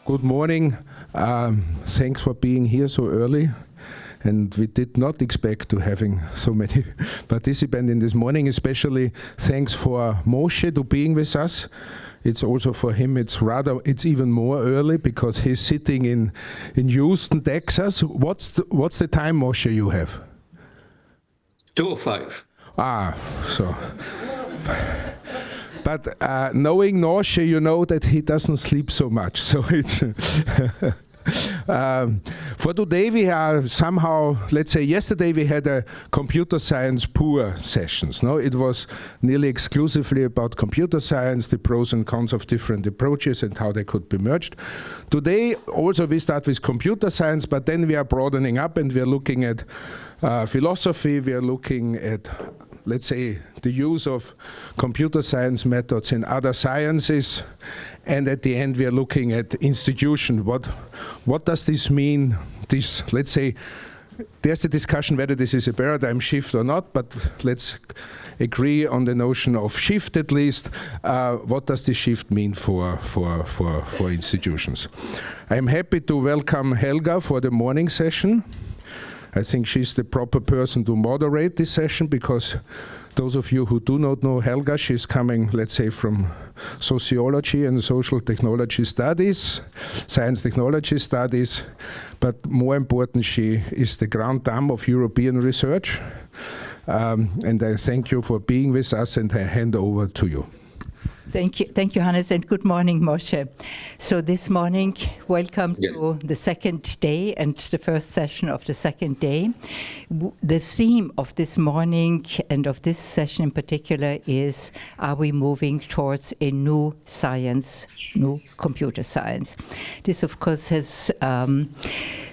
Good morning. Thanks for being here so early. And we did not expect to having so many participants in this morning, especially thanks for Moshe to being with us. It's also for him, it's even more early because he's sitting in Houston, Texas. What's the time, Moshe, you have? 2:05. But knowing Moshe, you know that he doesn't sleep so much. So it's for today we are somehow, let's say yesterday we had a computer science poor sessions. No, it was nearly exclusively about computer science, the pros and cons of different approaches and how they could be merged. Today also we start with computer science, but then we are broadening up and we are looking at philosophy, we are looking at, let's say, the use of computer science methods in other sciences. And at the end, we are looking at institution. What does this mean? This, let's say, there's the discussion whether this is a paradigm shift or not, but let's agree on the notion of shift at least. What does this shift mean for institutions? I'm happy to welcome Helga for the morning session. I think she's the proper person to moderate this session because those of you who do not know Helga, she's coming, let's say, from sociology and social technology studies, science technology studies, but more important, she is the grande dame of European research. And I thank you for being with us and I hand over to you. Thank you, Hannes, and good morning, Moshe. So this morning, welcome to the second day and the first session of the second day. The theme of this morning and of this session in particular is, are we moving towards a new science, new computer science? This, of course, has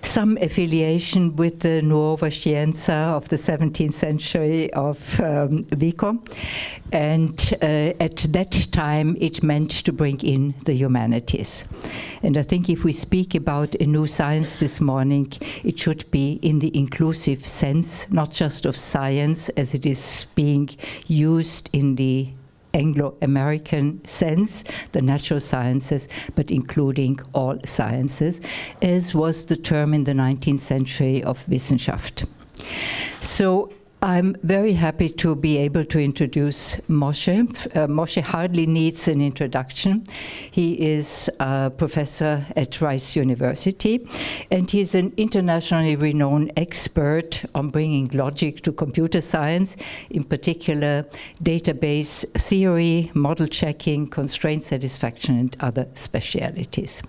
some affiliation with the Nuova Scienza of the 17th century of Vico. And at that time, it meant to bring in the humanities. And I think if we speak about a new science this morning, it should be in the inclusive sense, not just of science as it is being used in the Anglo-American sense, the natural sciences, but including all sciences, as was the term in the 19th century of Wissenschaft. So I'm very happy to be able to introduce Moshe. Moshe hardly needs an introduction. He is a professor at Reichl University, and he's an internationally renowned expert on bringing logic to computer science, in particular database theory, model checking, constraint satisfaction, and other specialities.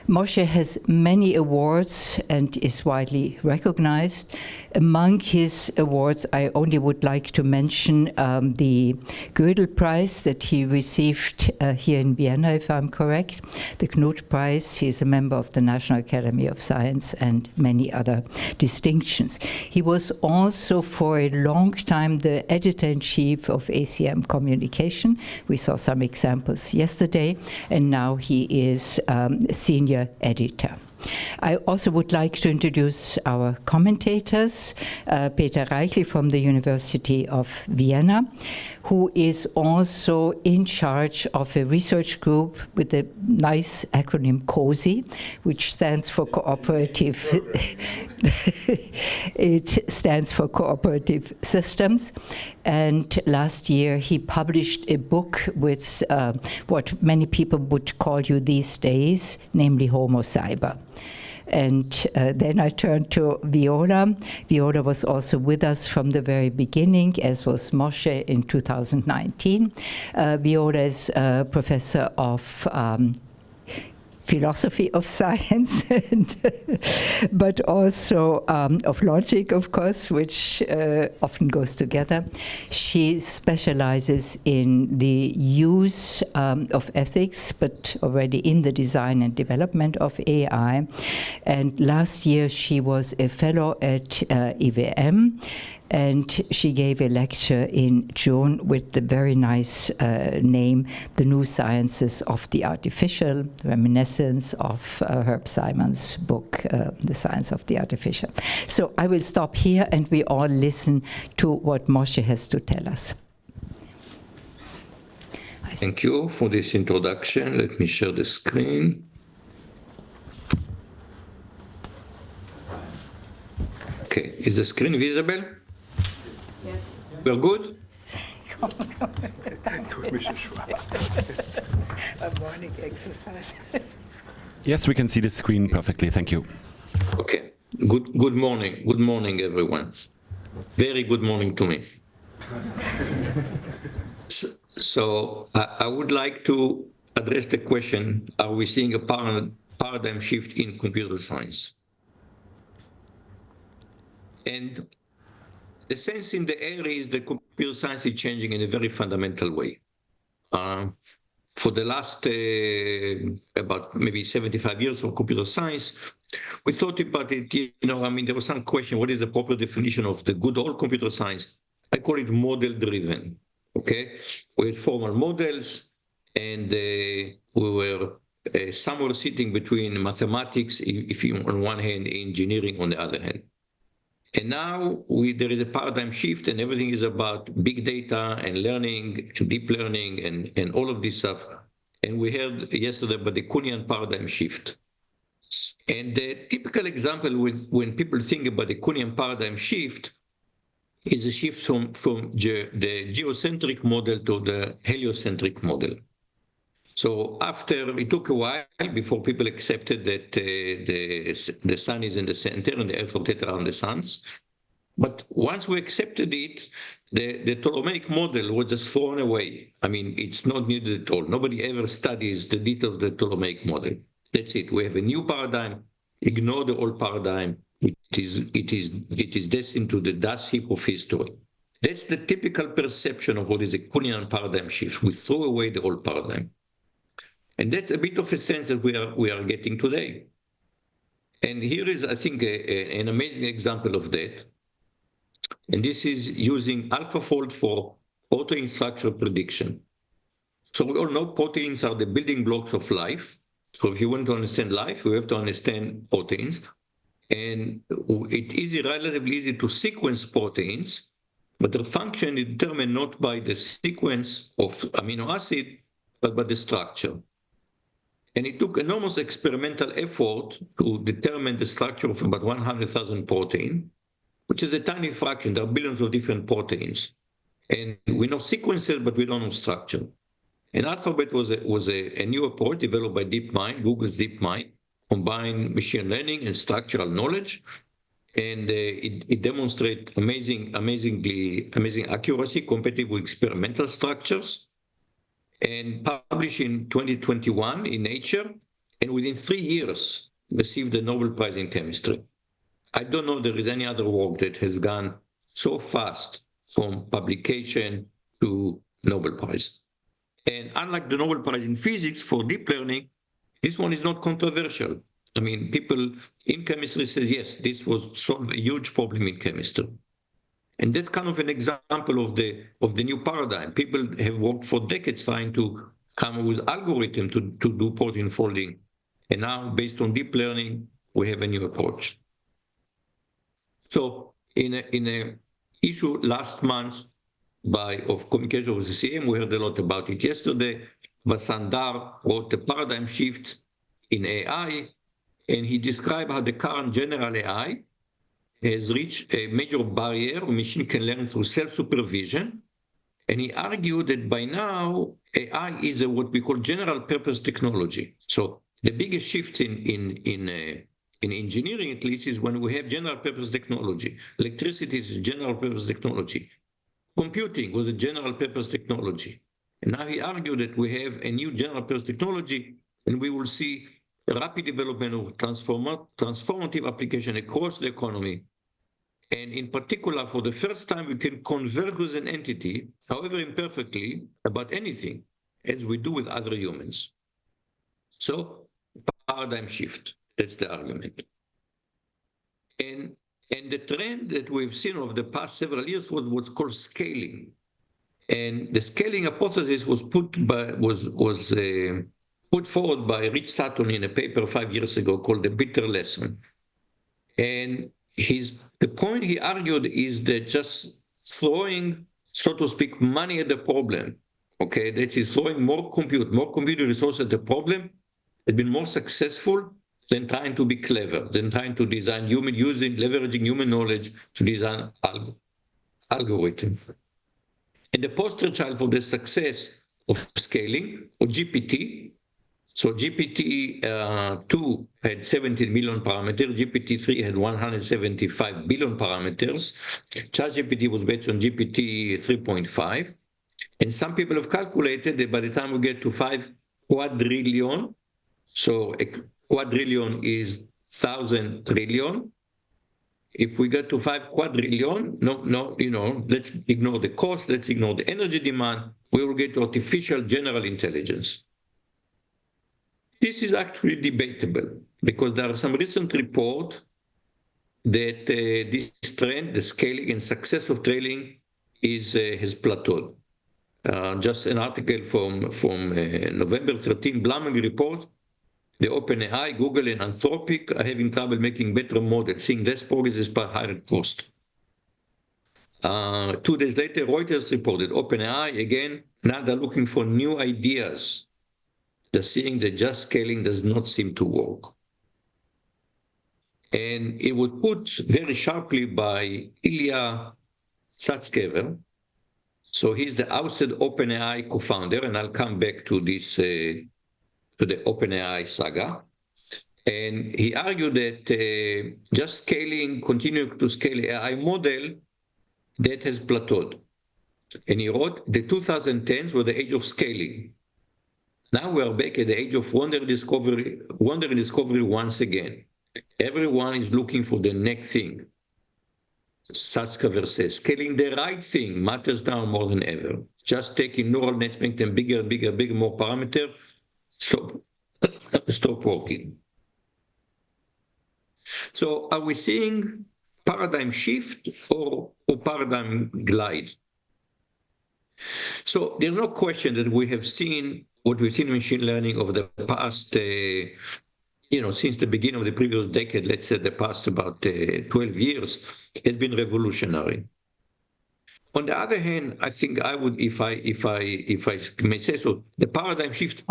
Moshe has many awards and is widely recognized. Among his awards, I only would like to mention the Gödel Prize that he received here in Vienna, if I'm correct, the Knut Prize. He is a member of the National Academy of Science and many other distinctions. He was also for a long time the editor-in-chief of ACM Communication. We saw some examples yesterday, and now he is senior editor. I also would like to introduce our commentators, Peter Reichl from the University of Vienna, who is also in charge of a research group with a nice acronym COSI, which stands for Cooperative. It stands for Cooperative Systems. And last year he published a book with what many people would call you these days, namely Homo Cyber. And then I turned to Viola. Viola was also with us from the very beginning, as was Moshe in 2019. Viola is a professor of philosophy of science, but also of logic, of course, which often goes together. She specializes in the use of ethics, but already in the design and development of AI. And last year she was a fellow at IWM, and she gave a lecture in June with the very nice name, The New Sciences of the Artificial, reminiscence of Herb Simon's book, The Science of the Artificial. So I will stop here and we all listen to what Moshe has to tell us. Thank you for this introduction. Let me share the screen. Okay, is the screen visible? Yes. We're good? A morning exercise. Yes, we can see the screen perfectly. Thank you. Okay. Good morning. Good morning, everyone. Very good morning to me. So I would like to address the question, are we seeing a paradigm shift in computer science? And the sense in the air is that computer science is changing in a very fundamental way. For the last about maybe 75 years of computer science, we thought about it, there was some question, what is the proper definition of the good old computer science? I call it model-driven, okay? We had formal models, and we were somewhere sitting between mathematics, if you on one hand, engineering on the other hand. And now there is a paradigm shift, and everything is about big data and learning and deep learning and all of this stuff. And we heard yesterday about the Kuhnian paradigm shift. And the typical example when people think about the Kuhnian paradigm shift is a shift from the geocentric model to the heliocentric model. So it took a while before people accepted that the sun is in the center and the earth rotates around the suns. But once we accepted it, the Ptolemaic model was just thrown away. I mean, it's not needed at all. Nobody ever studies the detail of the Ptolemaic model. That's it. We have a new paradigm. Ignore the old paradigm. It is destined to the dust heap of history. That's the typical perception of what is a Kuhnian paradigm shift. We throw away the old paradigm. And that's a bit of a sense that we are getting today. And here is, I think, an amazing example of that. And this is using AlphaFold for protein structure prediction. So we all know proteins are the building blocks of life. So if you want to understand life, you have to understand proteins. And it is relatively easy to sequence proteins, but their function is determined not by the sequence of amino acid, but by the structure. And it took enormous experimental effort to determine the structure of about 100,000 proteins, which is a tiny fraction. There are billions of different proteins. And we know sequences, but we don't know structure. And Alphabet was a new approach developed by DeepMind, Google's DeepMind, combined machine learning and structural knowledge. And it demonstrates amazing accuracy compared with experimental structures, and published in 2021 in Nature, and within 3 years received the Nobel Prize in Chemistry. I don't know there is any other work that has gone so fast from publication to Nobel Prize. And unlike the Nobel Prize in Physics for deep learning, this one is not controversial. I mean, people in chemistry says, yes, this was solved a huge problem in chemistry. And that's kind of an example of the new paradigm. People have worked for decades trying to come up with algorithm to do protein folding. And now, based on deep learning, we have a new approach. So in a issue last month of communication with the CM, we heard a lot about it yesterday. Vasandar wrote a paradigm shift in AI, and he described how the current general AI has reached a major barrier. A machine can learn through self-supervision. And he argued that by now, AI is what we call general purpose technology. So the biggest shift in engineering, at least, is when we have general purpose technology. Electricity is general purpose technology. Computing was a general purpose technology. And now he argued that we have a new general purpose technology, and we will see a rapid development of transformative application across the economy. And in particular, for the first time, we can converse with an entity, however imperfectly, about anything, as we do with other humans. So, paradigm shift, that's the argument. And the trend that we've seen over the past several years was what's called scaling. And the scaling hypothesis was put forward by Rich Sutton in a paper 5 years ago called The Bitter Lesson. And the point he argued is that just throwing, so to speak, money at the problem, okay, that is throwing more computing resources at the problem, has been more successful than trying to be clever, than trying to design leveraging human knowledge to design algorithm. And the poster child for the success of scaling, or GPT, so GPT-2 had 17 million parameters, GPT-3 had 175 billion parameters. ChatGPT was based on GPT 3.5. And some people have calculated that by the time we get to 5 quadrillion, so a quadrillion is 1,000 trillion. If we get to 5 quadrillion, let's ignore the cost, let's ignore the energy demand, we will get to artificial general intelligence. This is actually debatable because there are some recent reports that this trend, the scaling and success of training, has plateaued. Just an article from November 13, Bluming report, the OpenAI, Google, and Anthropic are having trouble making better models, seeing less progress despite higher cost. 2 days later, Reuters reported OpenAI, again, now they're looking for new ideas. They're seeing that just scaling does not seem to work. And it was put very sharply by Ilya Sutskever. So he's the ousted OpenAI co-founder, and I'll come back to this, to the OpenAI saga. And he argued that just scaling, continuing to scale AI model, that has plateaued. And he wrote, the 2010s were the age of scaling. Now we are back at the age of wonder and discovery once again. Everyone is looking for the next thing. Sutskever says, scaling the right thing matters now more than ever. Just taking neural nets, make them bigger, more parameter, stop working. So are we seeing paradigm shift or paradigm glide? So there's no question that we have seen what we've seen in machine learning over the past, since the beginning of the previous decade, let's say the past about 12 years, has been revolutionary. On the other hand, I think I would, if I may say so, the paradigm shift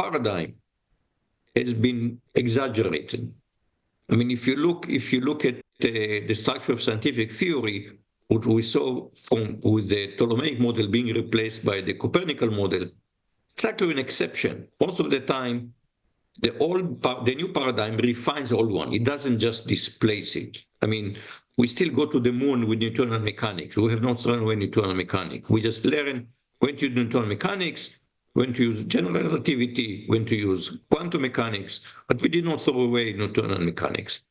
has been exaggerated. I mean, if you look at the structure of scientific theory, what we saw with the Ptolemaic model being replaced by the Copernican model, it's actually an exception. Most of the time, the new paradigm refines the old one. It doesn't just displace it. I mean, we still go to the moon with Newtonian mechanics. We have not thrown away Newtonian mechanics. We just learn when to use Newtonian mechanics, when to use general relativity, when to use quantum mechanics, but we did not throw away Newtonian mechanics.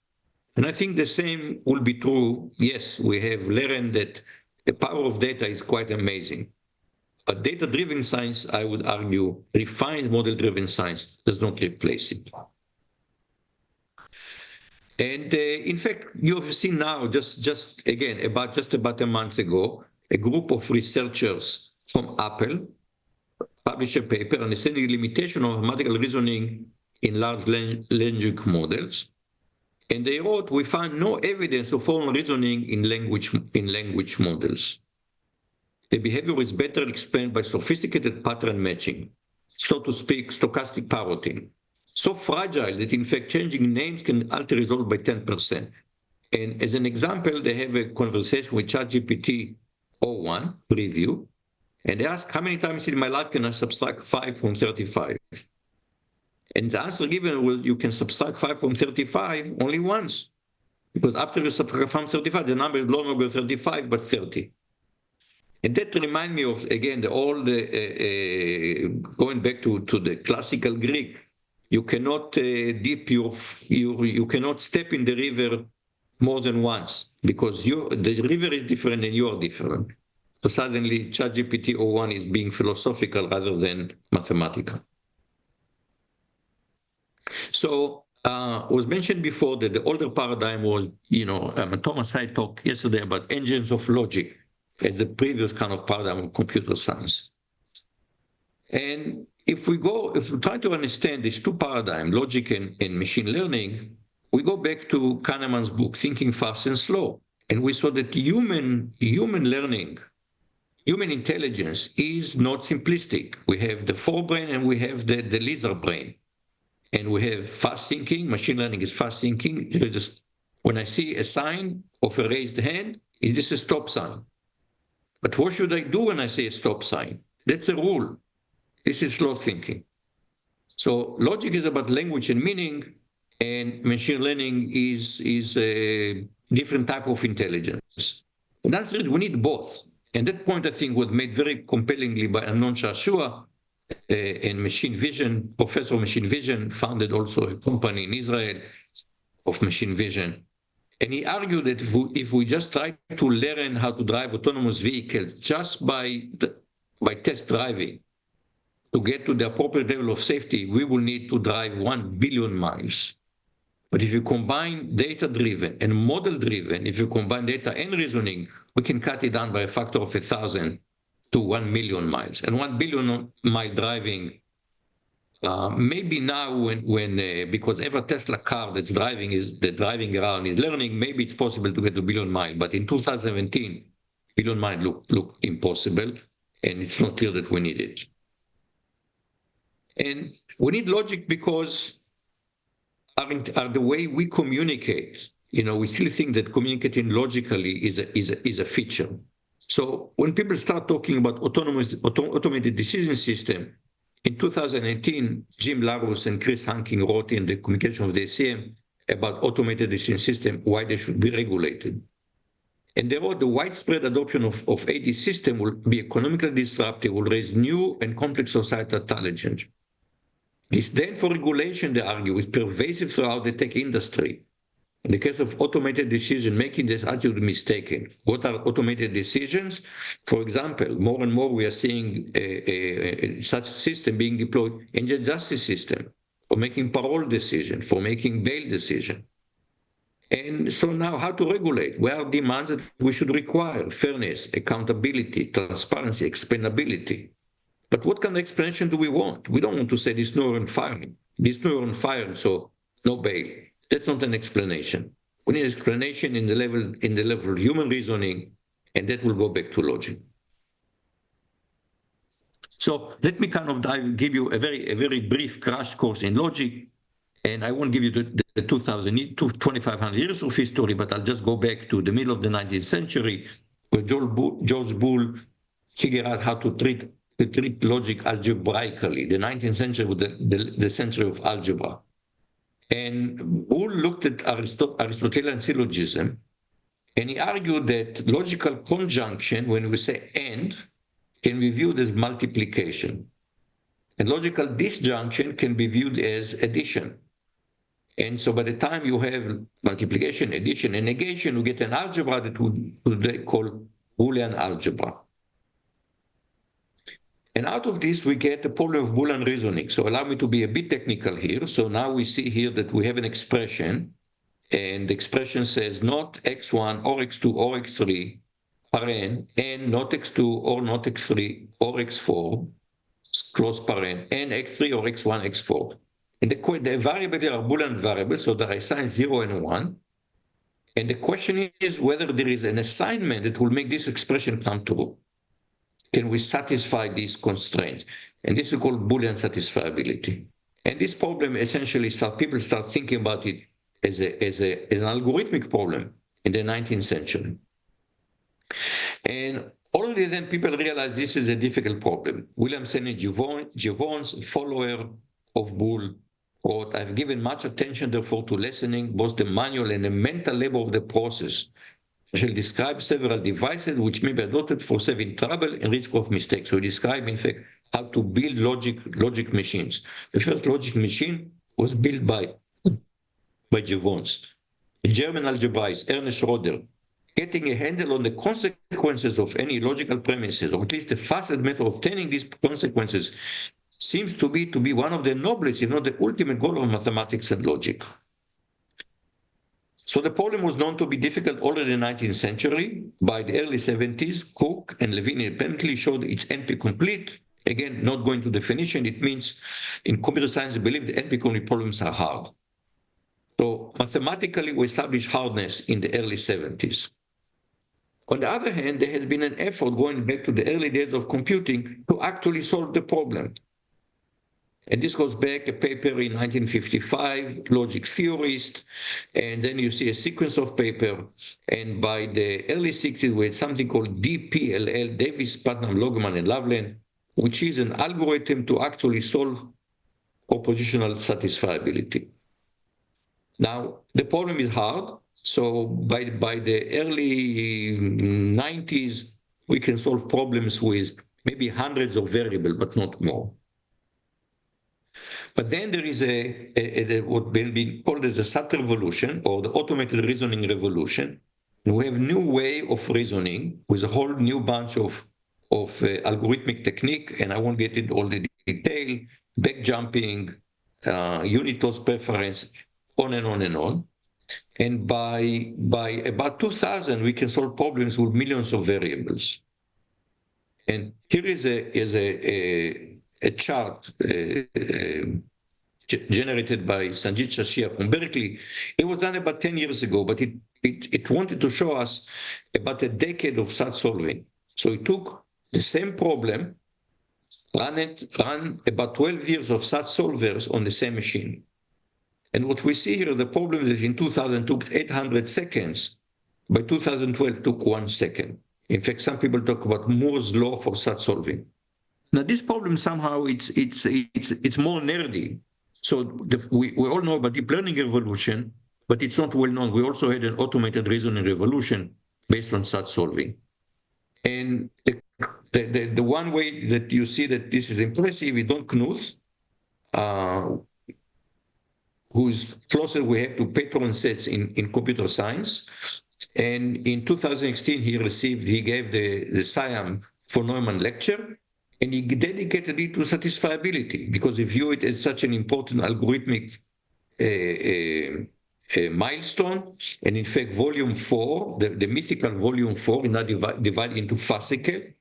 And I think the same will be true. Yes, we have learned that the power of data is quite amazing. But data-driven science, I would argue, refined model-driven science does not replace it. And in fact, you have seen now, just about a month ago, a group of researchers from Apple published a paper on the limitation of mathematical reasoning in large language models. And they wrote, we found no evidence of formal reasoning in language models. The behavior is better explained by sophisticated pattern matching, so to speak, stochastic parroting. So fragile that, in fact, changing names can alter results by 10%. And as an example, they have a conversation with ChatGPT 01 preview, and they ask, how many times in my life can I subtract 5 from 35? And the answer given, well, you can subtract 5 from 35 only once, because after you subtract from 35, the number is no longer 35, but 30. And that reminds me of, again, going back to the classical Greek. You cannot dip you cannot step in the river more than once, because the river is different and you are different. So suddenly ChatGPT 01 is being philosophical rather than mathematical. So was mentioned before that the older paradigm was, Thomas Hyde talked yesterday about engines of logic as the previous kind of paradigm of computer science. And if we try to understand these two paradigms, logic and machine learning, we go back to Kahneman's book, Thinking Fast and Slow. And we saw that human learning, human intelligence is not simplistic. We have the forebrain and we have the lizard brain. and we have fast thinking. Machine learning is fast thinking. When I see a sign of a raised hand, is this a stop sign? But what should I do when I see a stop sign? That's a rule. This is slow thinking. So logic is about language and meaning, and machine learning is a different type of intelligence. And that's it, we need both. And that point, I think, was made very compellingly by Amnon Shashua, and machine vision, professor of machine vision, founded also a company in Israel of machine vision. And he argued that if we just try to learn how to drive autonomous vehicles just by test driving to get to the appropriate level of safety, we will need to drive 1 billion miles. But if you combine data-driven and model-driven, if you combine data and reasoning, we can cut it down by a factor of 1,000 to 1 million miles. And 1 billion mile driving, maybe now when because every Tesla car that's driving around is learning, maybe it's possible to get to 1 billion mile. But in 2017, 1 billion mile look impossible, and it's not clear that we need it. And we need logic because are the way we communicate. We still think that communicating logically is a feature. So when people start talking about automated decision system, in 2018, Jim Larus and Chris Hanking wrote in the Communication of the ACM about automated decision system, why they should be regulated. And they wrote the widespread adoption of AD system will be economically disruptive, will raise new and complex societal challenges. Disdain for regulation, they argue, is pervasive throughout the tech industry. In the case of automated decision-making, this attitude is mistaken. What are automated decisions? For example, more and more we are seeing such system being deployed in the justice system for making parole decision, for making bail decision. And so now how to regulate? Where are demands that we should require? Fairness, accountability, transparency, explainability. But what kind of explanation do we want? We don't want to say this neuron firing. This neuron fired, so no bail. That's not an explanation. We need explanation in the level of human reasoning, and that will go back to logic. So let me kind of give you a very brief crash course in logic, and I won't give you the 2,500 years of history, but I'll just go back to the middle of the 19th century, where George Boole figured out how to treat logic algebraically. The 19th century was the century of algebra. And Boole looked at Aristotelian syllogism, and he argued that logical conjunction, when we say and, can be viewed as multiplication. And logical disjunction can be viewed as addition. And so by the time you have multiplication, addition, and negation, you get an algebra that we call Boolean algebra. And out of this, we get the problem of Boolean reasoning. So allow me to be a bit technical here. So now we see here that we have an expression, and the expression says not x1 or x2 or x3, paren, and not x2 or not x3 or x4, close paren, and x3 or x1, x4. And the variables are Boolean variables, so they are assigned 0 and 1. And the question is whether there is an assignment that will make this expression come true. Can we satisfy these constraints? And this is called Boolean satisfiability. And this problem essentially people start thinking about it as an algorithmic problem in the 19th century. And already then people realize this is a difficult problem. William Sennett Givons, follower of Boole, wrote, "I've given much attention, therefore, to lessening both the manual and the mental labor of the process. I shall describe several devices which may be adopted for saving trouble and risk of mistakes." So he described, in fact, how to build logic machines. The first logic machine was built by Givons. A German algebraist, Ernest Schroeder, getting a handle on the consequences of any logical premises, or at least the fastest method of obtaining these consequences, seems to be one of the noblest, if not the ultimate goal of mathematics and logic. So the problem was known to be difficult already in the 19th century. By the early 70s, Cook and Levine independently showed its NP-complete. Again, not going to definition, it means in computer science, they believe the NP-complete problems are hard. So mathematically, we established hardness in the early 70s. On the other hand, there has been an effort going back to the early days of computing to actually solve the problem. And this goes back a paper in 1955, logic theorist, and then you see a sequence of paper. And by the early 60s, we had something called DPLL, Davis, Putnam, Logman, and Loveland, which is an algorithm to actually solve oppositional satisfiability. Now, the problem is hard. So by the early 90s, we can solve problems with maybe hundreds of variables, but not more. But then there is what been called as the SAT revolution, or the automated reasoning revolution. And we have new way of reasoning with a whole new bunch of algorithmic technique, and I won't get into all the detail, back jumping, unit loss preference, on and on and on. And by about 2000, we can solve problems with millions of variables. And here is a chart generated by Sanjit Shashia from Berkeley. It was done about 10 years ago, but it wanted to show us about a decade of SAT solving. So it took the same problem, ran about 12 years of SAT solvers on the same machine. And what we see here, the problem is in 2000 took 800 seconds. By 2012 took 1 second. In fact, some people talk about Moore's law for SAT solving. Now, this problem somehow it's more nerdy. So we all know about deep learning revolution, but it's not well known. We also had an automated reasoning revolution based on SAT solving. And the one way that you see that this is impressive is Don Knuth, whose closer we have to patron sets in computer science. And in 2016, he gave the SIAM for Neumann lecture, and he dedicated it to satisfiability because he viewed it as such an important algorithmic milestone. And in fact, volume 4, the mythical volume 4, is now divided into fascicle.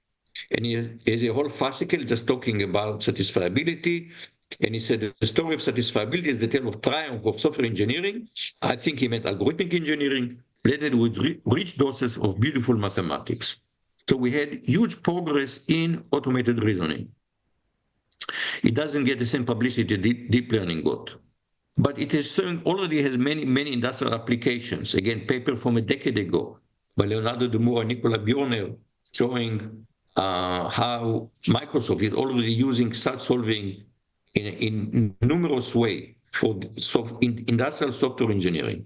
And he has a whole fascicle just talking about satisfiability. And he said the story of satisfiability is the tale of triumph of software engineering. I think he meant algorithmic engineering, blended with rich doses of beautiful mathematics. So we had huge progress in automated reasoning. It doesn't get the same publicity deep learning got, but it is already has many industrial applications. Again, paper from a decade ago by Leonardo De Moura and Nicola Bjorner showing how Microsoft is already using SAT solving in numerous ways for industrial software engineering.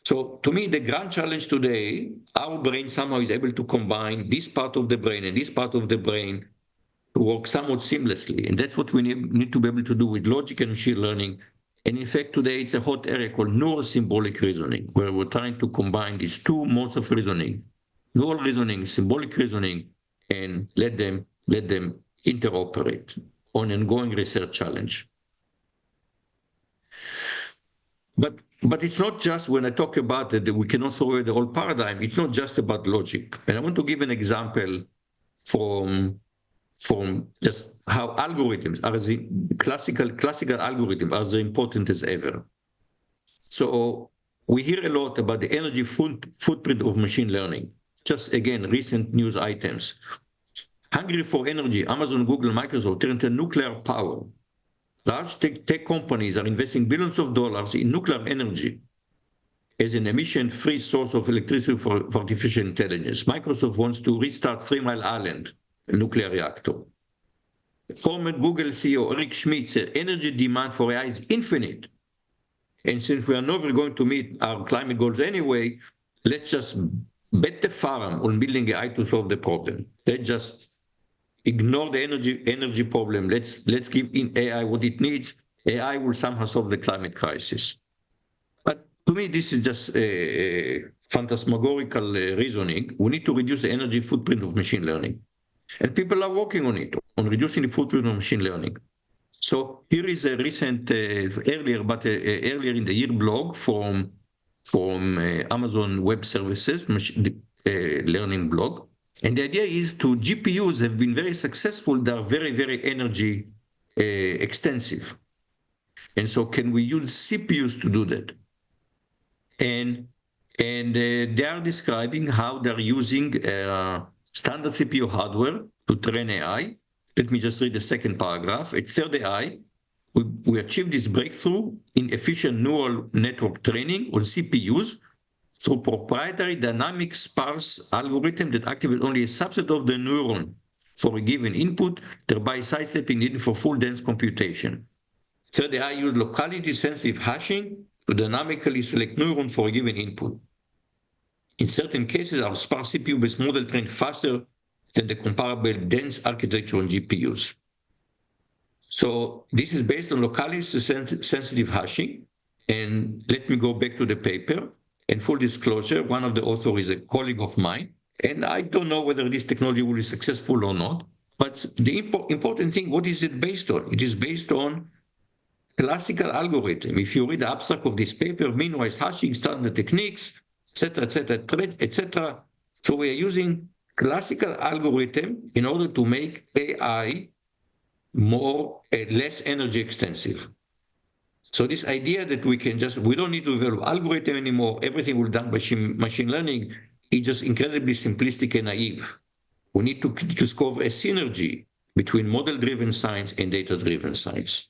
So to me, the grand challenge today, our brain somehow is able to combine this part of the brain and this part of the brain to work somewhat seamlessly. And that's what we need to be able to do with logic and machine learning. And in fact, today it's a hot area called neurosymbolic reasoning, where we're trying to combine these two modes of reasoning, neural reasoning, symbolic reasoning, and let them interoperate on an ongoing research challenge. But it's not just, when I talk about it, that we cannot throw away the whole paradigm, it's not just about logic. And I want to give an example from just how algorithms are the classical algorithms are as important as ever. So we hear a lot about the energy footprint of machine learning. Just again, recent news items. Hungry for energy, Amazon, Google, Microsoft turn to nuclear power. Large tech companies are investing billions of dollars in nuclear energy as an emission-free source of electricity for artificial intelligence. Microsoft wants to restart 3 Mile Island, a nuclear reactor. Former Google CEO Eric Schmidt said energy demand for AI is infinite. And since we are never going to meet our climate goals anyway, let's just bet the farm on building AI to solve the problem. Let's just ignore the energy problem. Let's give in AI what it needs. AI will somehow solve the climate crisis. But to me, this is just a phantasmagorical reasoning. We need to reduce the energy footprint of machine learning. And people are working on it, on reducing the footprint of machine learning. So here is a recent, earlier in the year blog from Amazon Web Services, learning blog. And the idea is GPUs have been very successful. They are very, very energy extensive. And so can we use CPUs to do that? And they are describing how they're using standard CPU hardware to train AI. Let me just read the second paragraph. At third AI, we achieved this breakthrough in efficient neural network training on CPUs through proprietary dynamic sparse algorithm that activate only a subset of the neuron for a given input, thereby sidestepping the need for full dense computation. Third, AI used locality-sensitive hashing to dynamically select neuron for a given input. In certain cases, our sparse CPU-based model trained faster than the comparable dense architecture on GPUs. So this is based on locality-sensitive hashing. And let me go back to the paper. And full disclosure, one of the authors is a colleague of mine. And I don't know whether this technology will be successful or not. But the important thing, what is it based on? It is based on classical algorithm. If you read the abstract of this paper, meanwhile hashing, standard techniques, etc., etc., etc. So we are using classical algorithm in order to make AI less energy extensive. So this idea that we don't need to develop algorithm anymore, everything will be done by machine learning, is just incredibly simplistic and naive. We need to discover a synergy between model-driven science and data-driven science.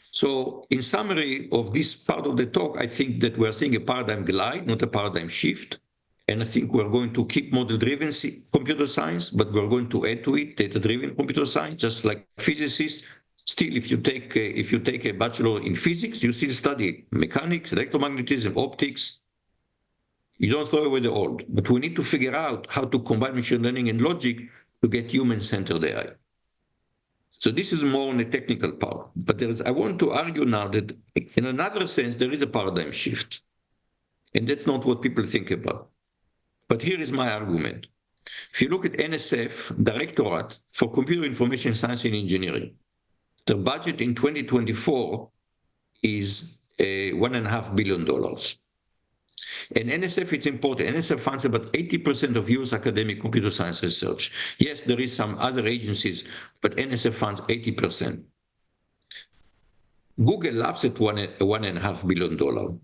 So in summary of this part of the talk, I think that we're seeing a paradigm glide, not a paradigm shift. And I think we're going to keep model-driven computer science, but we're going to add to it data-driven computer science, just like physicists. Still, if you take a bachelor in physics, you still study mechanics, electromagnetism, optics. You don't throw away the old. But we need to figure out how to combine machine learning and logic to get human-centered AI. So this is more on the technical part. But I want to argue now that in another sense, there is a paradigm shift. And that's not what people think about. But here is my argument. If you look at NSF, Directorate for Computer Information Science and Engineering, the budget in 2024 is $1.5 billion. And NSF, it's important. NSF funds about 80% of US academic computer science research. Yes, there is some other agencies, but NSF funds 80%. Google laughs at $1.5 billion.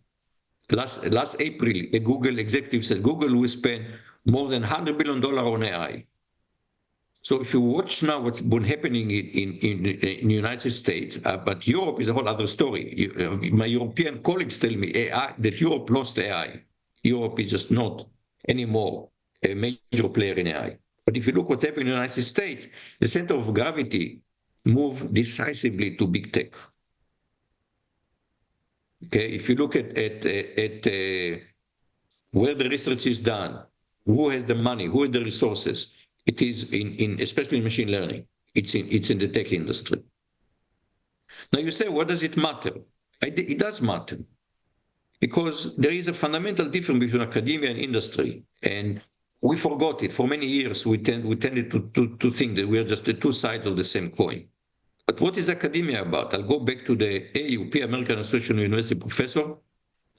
Last April, a Google executive said Google will spend more than $100 billion on AI. So if you watch now what's been happening in the United States, but Europe is a whole other story. My European colleagues tell me that Europe lost AI. Europe is just not anymore a major player in AI. But if you look what's happening in the United States, the center of gravity moved decisively to big tech. Okay, if you look at where the research is done, who has the money, who has the resources, it is especially in machine learning. It's in the tech industry. Now you say, what does it matter? It does matter, because there is a fundamental difference between academia and industry, and we forgot it. For many years, we tended to think that we are just the two sides of the same coin. But what is academia about? I'll go back to the AUP, American Association of University Professor,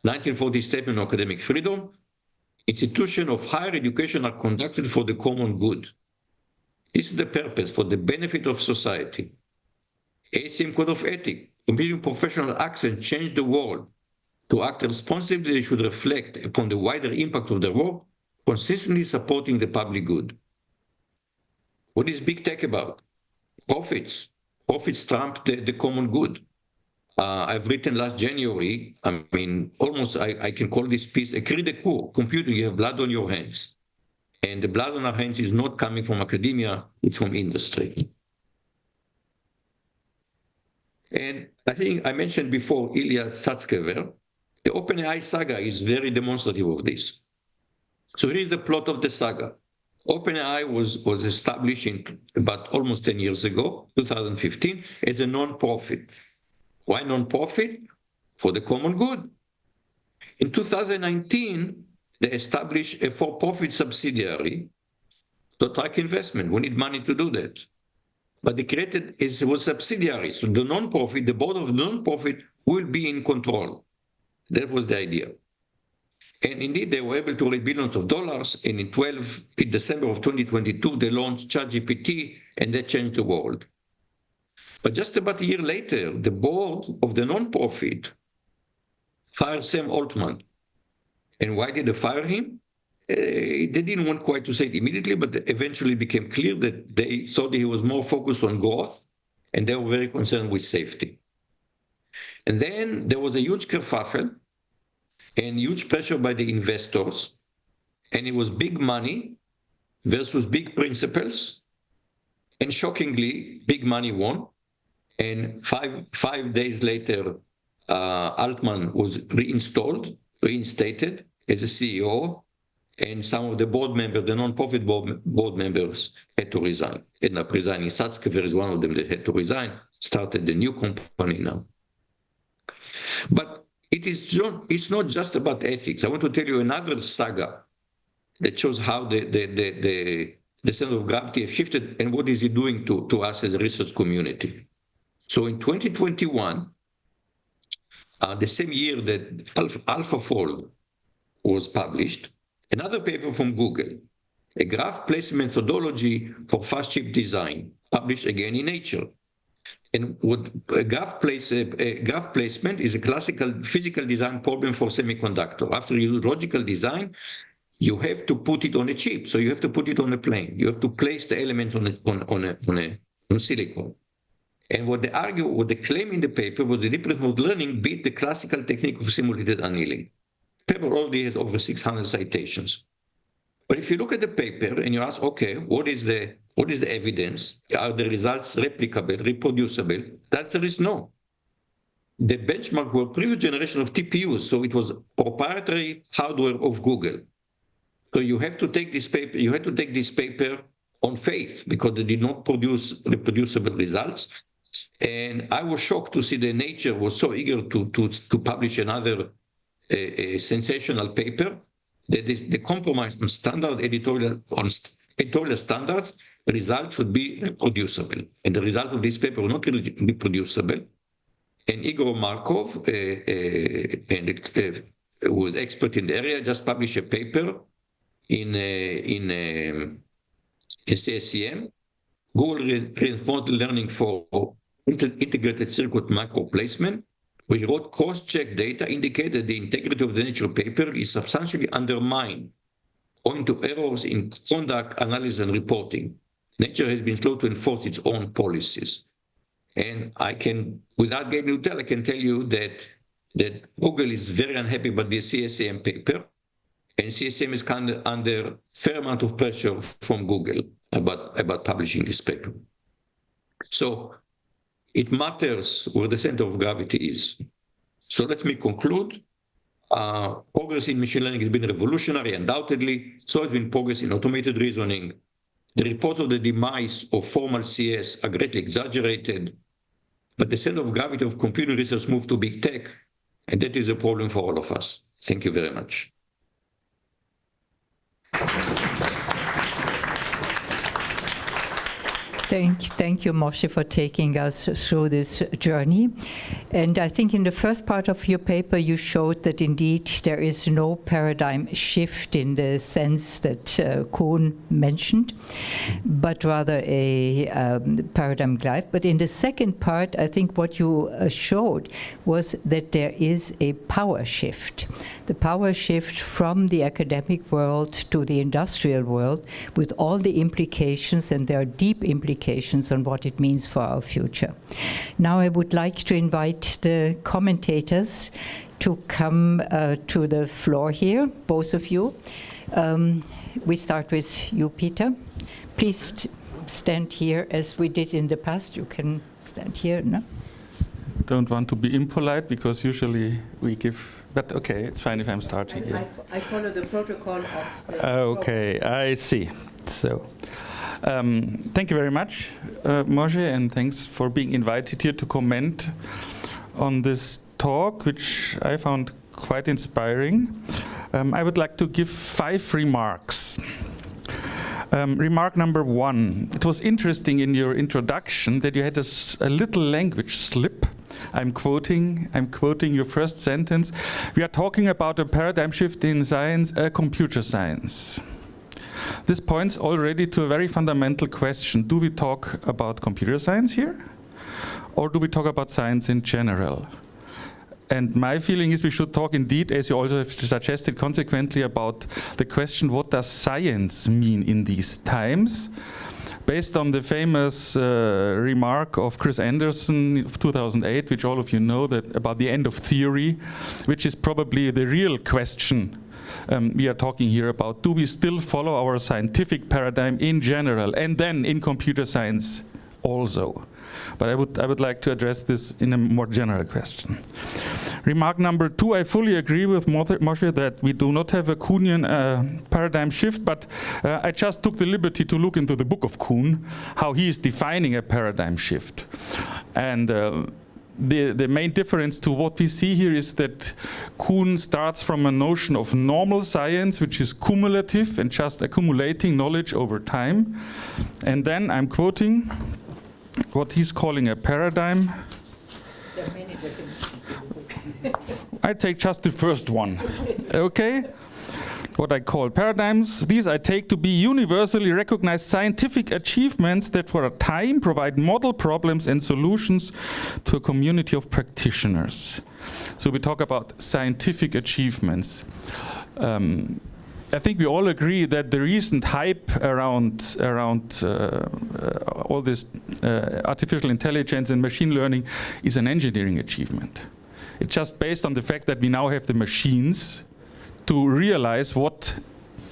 1940 Statement on Academic Freedom. Institutions of higher education are conducted for the common good. This is the purpose, for the benefit of society. ACM Code of Ethics, computing professional acts and change the world. To act responsibly, they should reflect upon the wider impact of their work, consistently supporting the public good. What is big tech about? Profits. Profits trump the common good. I've written last January, I can call this piece a cri de coeur. Computing, you have blood on your hands. And the blood on our hands is not coming from academia, it's from industry. And I think I mentioned before Ilya Sutskever. The OpenAI saga is very demonstrative of this. So here's the plot of the saga. OpenAI was established about almost 10 years ago, 2015, as a non-profit. Why non-profit? For the common good. In 2019, they established a for-profit subsidiary to attract investment. We need money to do that. But they created, it was subsidiary. So the non-profit, the board of the non-profit will be in control. That was the idea. And indeed, they were able to raise billions of dollars. And in December of 2022, they launched ChatGPT, and that changed the world. But just about a year later, the board of the nonprofit fired Sam Altman. And why did they fire him? They didn't want quite to say it immediately, but eventually it became clear that they thought he was more focused on growth, and they were very concerned with safety. And then there was a huge kerfuffle and huge pressure by the investors, and it was big money versus big principles, and shockingly, big money won. And five days later, Altman was reinstated as a CEO, and some of the board members, the non-profit board members, had to resign. Ended up resigning. Satskever is one of them that had to resign, started the new company now. But it's not just about ethics. I want to tell you another saga that shows how the center of gravity has shifted and what is it doing to us as a research community. So in 2021, the same year that AlphaFold was published, another paper from Google, a graph placement methodology for fast chip design, published again in Nature. And what a graph placement is a classical physical design problem for semiconductor. After you do logical design, you have to put it on a chip. So you have to put it on a plane. You have to place the elements on silicon. And what they claim in the paper was the deep neural learning beat the classical technique of simulated annealing. The paper already has over 600 citations. But if you look at the paper and you ask, okay, what is the evidence? Are the results replicable, reproducible? The answer is no. The benchmark were previous generation of TPUs, so it was proprietary hardware of Google. So you have to take this paper. You had to take this paper on faith because they did not produce reproducible results. And I was shocked to see that Nature was so eager to publish another sensational paper that the compromise on standard editorial standards, the result should be reproducible. And the result of this paper was not reproducible. And Igor Markov, who was expert in the area, just published a paper in CSCM, Google Reinforcement Learning for Integrated Circuit Macro Placement, which wrote cross-check data indicated the integrity of the Nature paper is substantially undermined owing to errors in conduct, analysis, and reporting. Nature has been slow to enforce its own policies. And I can, without getting into detail, I can tell you that Google is very unhappy about the CSCM paper, and CSCM is kind of under a fair amount of pressure from Google about publishing this paper. So it matters where the center of gravity is. So let me conclude. Progress in machine learning has been revolutionary, undoubtedly. So has been progress in automated reasoning. The reports of the demise of formal CS are greatly exaggerated, but the center of gravity of computer research moved to big tech, and that is a problem for all of us. Thank you very much. Thank you, Moshe, for taking us through this journey. And I think in the first part of your paper, you showed that indeed there is no paradigm shift in the sense that Kuhn mentioned, but rather a paradigm glide. But in the second part, I think what you showed was that there is a power shift. The power shift from the academic world to the industrial world, with all the implications, and there are deep implications on what it means for our future. Now I would like to invite the commentators to come to the floor here, both of you. We start with you, Peter. Please stand here as we did in the past. You can stand here, no? Don't want to be impolite because usually we give, but okay, it's fine if I'm starting here. I follow the protocol of the okay, I see. So, thank you very much, Moshe, and thanks for being invited here to comment on this talk, which I found quite inspiring. I would like to give 5 remarks. Remark number 1, it was interesting in your introduction that you had a little language slip. I'm quoting your first sentence. We are talking about a paradigm shift in science, computer science. This points already to a very fundamental question. Do we talk about computer science here? Or do we talk about science in general? And my feeling is we should talk indeed, as you also have suggested, consequently about the question, what does science mean in these times? Based on the famous remark of Chris Anderson of 2008, which all of you know, that about the end of theory, which is probably the real question we are talking here about. Do we still follow our scientific paradigm in general, and then in computer science also? But I would like to address this in a more general question. Remark number 2, I fully agree with Moshe that we do not have a Kuhnian paradigm shift, but I just took the liberty to look into the book of Kuhn, how he is defining a paradigm shift. And the main difference to what we see here is that Kuhn starts from a notion of normal science, which is cumulative and just accumulating knowledge over time. And then I'm quoting what he's calling a paradigm. There are many definitions in the book. I take just the first one, okay? What I call paradigms. These I take to be universally recognized scientific achievements that for a time provide model problems and solutions to a community of practitioners. So we talk about scientific achievements. I think we all agree that the recent hype around all this artificial intelligence and machine learning is an engineering achievement. It's just based on the fact that we now have the machines to realize what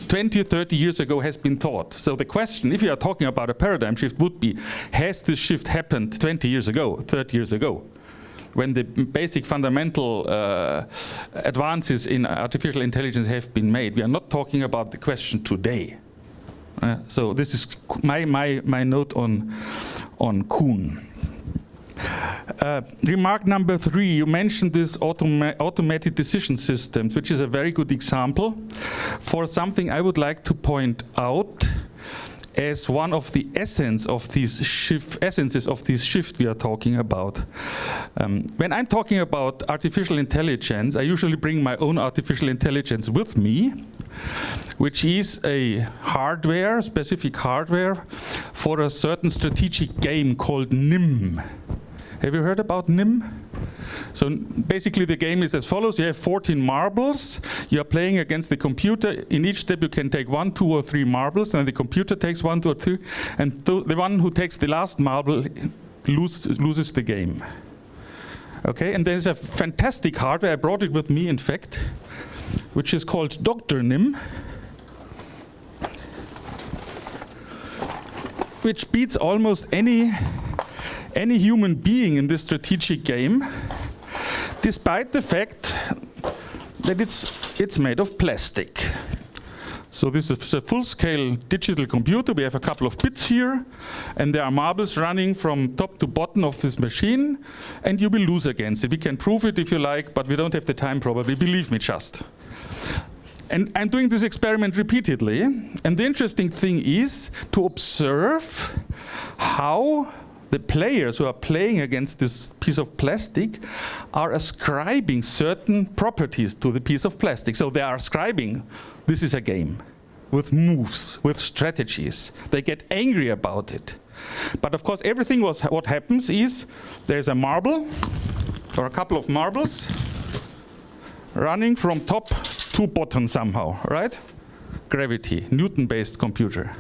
20 or 30 years ago has been thought. So the question, if you are talking about a paradigm shift, would be, has this shift happened 20 years ago, 30 years ago? When the basic fundamental advances in artificial intelligence have been made. We are not talking about the question today. So this is my note on Kuhn. Remark number 3, you mentioned this automated decision systems, which is a very good example for something I would like to point out as one of the essences of this shift we are talking about. When I'm talking about artificial intelligence, I usually bring my own artificial intelligence with me, which is a hardware, specific hardware, for a certain strategic game called NIM. Have you heard about NIM? So basically the game is as follows. You have 14 marbles. You are playing against the computer. In each step you can take 1, 2 or 3 marbles, and the computer takes 1, 2 or 3, and the one who takes the last marble loses the game. Okay, and there's a fantastic hardware, I brought it with me in fact, which is called Dr. NIM, which beats almost any human being in this strategic game, despite the fact that it's made of plastic. So this is a full-scale digital computer. We have a couple of bits here, and there are marbles running from top to bottom of this machine, and you will lose against it. We can prove it if you like, but we don't have the time probably, believe me just. And I'm doing this experiment repeatedly, and the interesting thing is to observe how the players who are playing against this piece of plastic are ascribing certain properties to the piece of plastic. So they are ascribing, this is a game with moves, with strategies. They get angry about it. But of course, everything what happens is there's a marble or a couple of marbles running from top to bottom somehow, right? Gravity, Newton-based computer.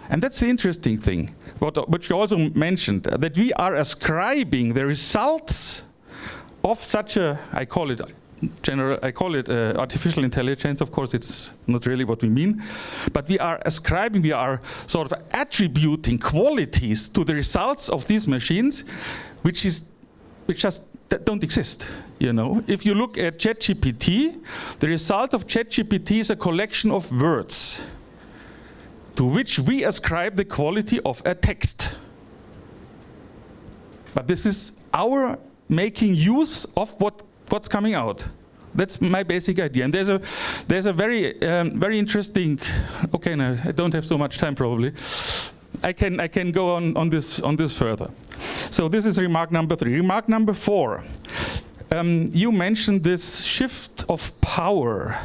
And that's the interesting thing, which you also mentioned, that we are ascribing the results of such a, I call it artificial intelligence. Of course, it's not really what we mean, but we are ascribing, we are sort of attributing qualities to the results of these machines, which just don't exist. You know, if you look at ChatGPT, the result of ChatGPT is a collection of words to which we ascribe the quality of a text. But this is our making use of what's coming out. That's my basic idea. And there's a very interesting. Okay, now I don't have so much time probably. I can go on this further. So this is remark number 3. Remark number 4. You mentioned this shift of power.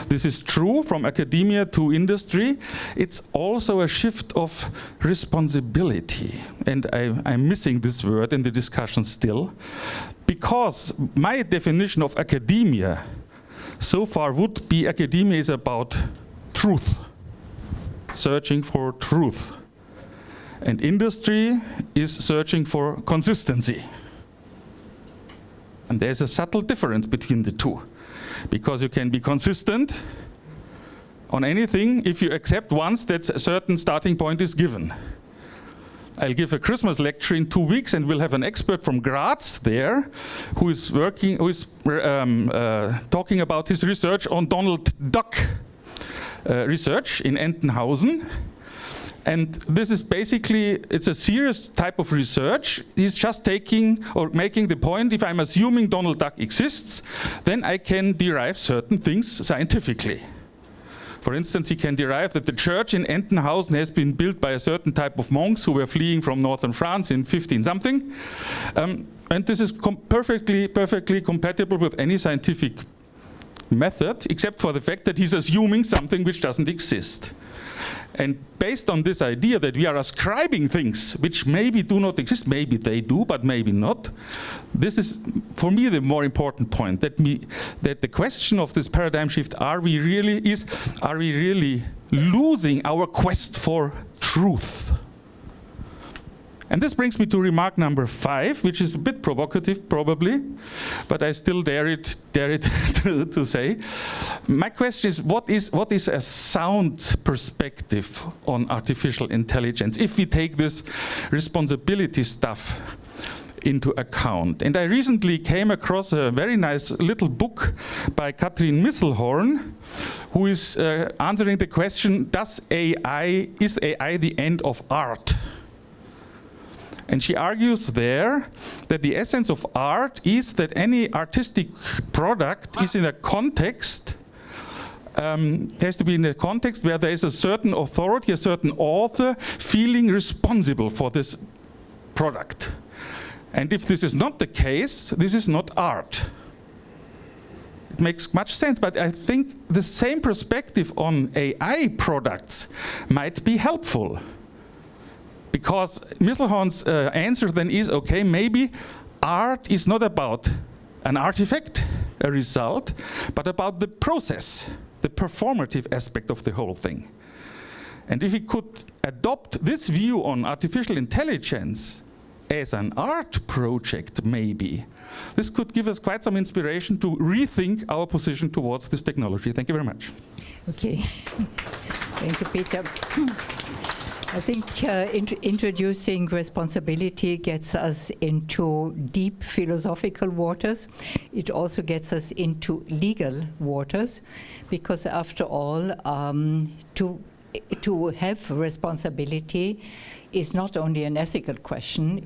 this is true from academia to industry, it's also a shift of responsibility. And I'm missing this word in the discussion still, because my definition of academia so far would be academia is about truth, searching for truth. And industry is searching for consistency. And there's a subtle difference between the two, because you can be consistent on anything if you accept once that a certain starting point is given. I'll give a Christmas lecture in 2 weeks, and we'll have an expert from Graz there who is talking about his research on Donald Duck research in Entenhausen. And this is basically, it's a serious type of research. He's just taking or making the point, if I'm assuming Donald Duck exists, then I can derive certain things scientifically. For instance, he can derive that the church in Entenhausen has been built by a certain type of monks who were fleeing from northern France in 15-something. And this is perfectly compatible with any scientific method, except for the fact that he's assuming something which doesn't exist. And based on this idea that we are ascribing things which maybe do not exist, maybe they do, but maybe not, this is, for me, the more important point, that the question of this paradigm shift, are we really losing our quest for truth? And this brings me to remark number 5, which is a bit provocative, probably, but I still dare it to say. My question is, what is a sound perspective on artificial intelligence if we take this responsibility stuff into account? And I recently came across a very nice little book by Katrin Misselhorn, who is answering the question, is AI the end of art? And she argues there that the essence of art is that any artistic product is in a context, has to be in a context where there is a certain authority, a certain author feeling responsible for this product. And if this is not the case, this is not art. It makes much sense, but I think the same perspective on AI products might be helpful. Because Misselhorn's answer then is, okay, maybe art is not about an artifact, a result, but about the process, the performative aspect of the whole thing. And if we could adopt this view on artificial intelligence as an art project, maybe, this could give us quite some inspiration to rethink our position towards this technology. Thank you very much. Okay. Thank you, Peter. I think introducing responsibility gets us into deep philosophical waters. It also gets us into legal waters, because after all, to have responsibility is not only an ethical question,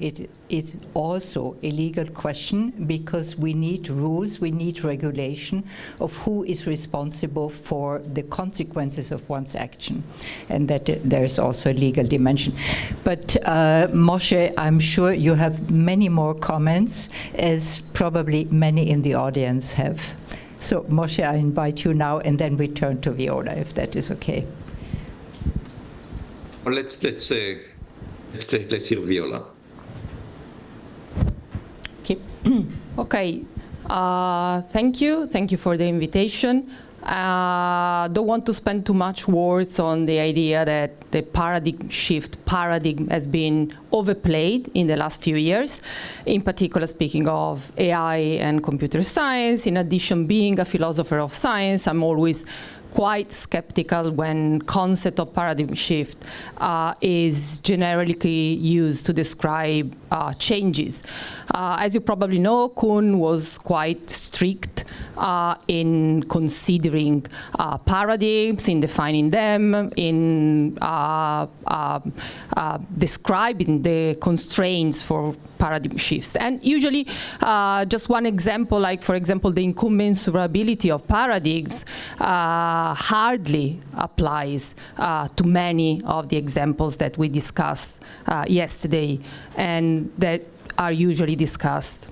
it's also a legal question, because we need rules, we need regulation of who is responsible for the consequences of one's action, and that there's also a legal dimension. But Moshe, I'm sure you have many more comments, as probably many in the audience have. So Moshe, I invite you now, and then we turn to Viola, if that is okay. Well, let's hear Viola. Okay. Okay. Thank you for the invitation. Don't want to spend too much words on the idea that the paradigm has been overplayed in the last few years, in particular speaking of AI and computer science. In addition, being a philosopher of science, I'm always quite skeptical when concept of paradigm shift is generally used to describe changes. As you probably know, Kuhn was quite strict in considering paradigms, in defining them, in describing the constraints for paradigm shifts. And usually, just one example, like for example, the incommensurability of paradigms hardly applies to many of the examples that we discussed yesterday and that are usually discussed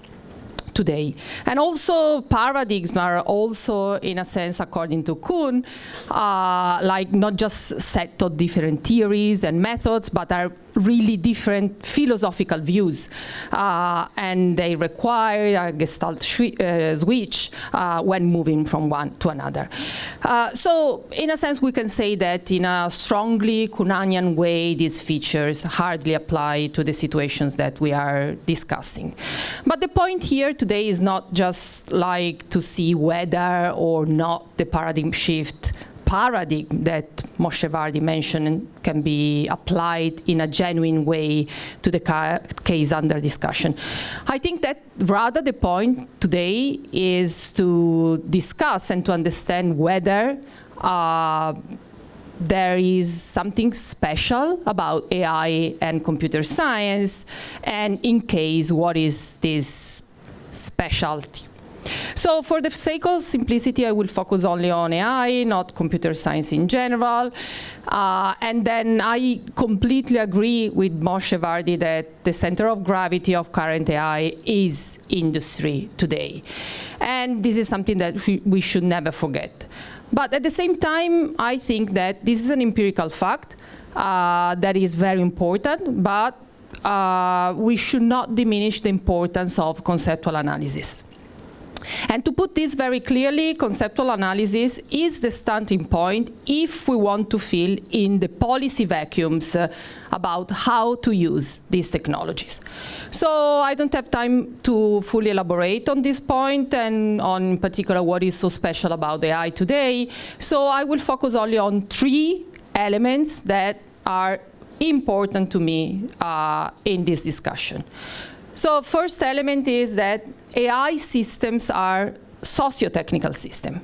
today. And also paradigms are also, in a sense, according to Kuhn, like not just set of different theories and methods, but are really different philosophical views. And they require a gestalt switch when moving from one to another. So in a sense, we can say that in a strongly Kuhnanian way, these features hardly apply to the situations that we are discussing. But the point here today is not just like to see whether or not the paradigm shift paradigm that MOSHE VARDI mentioned can be applied in a genuine way to the case under discussion. I think that rather the point today is to discuss and to understand whether there is something special about AI and computer science, and in case, what is this specialty? So for the sake of simplicity, I will focus only on AI, not computer science in general. And then I completely agree with MOSHE VARDI that the center of gravity of current AI is industry today. And this is something that we should never forget. But at the same time, I think that this is an empirical fact that is very important, but we should not diminish the importance of conceptual analysis. And to put this very clearly, conceptual analysis is the starting point if we want to fill in the policy vacuums about how to use these technologies. So I don't have time to fully elaborate on this point and on in particular what is so special about AI today. So I will focus only on 3 elements that are important to me in this discussion. So first element is that AI systems are socio-technical systems.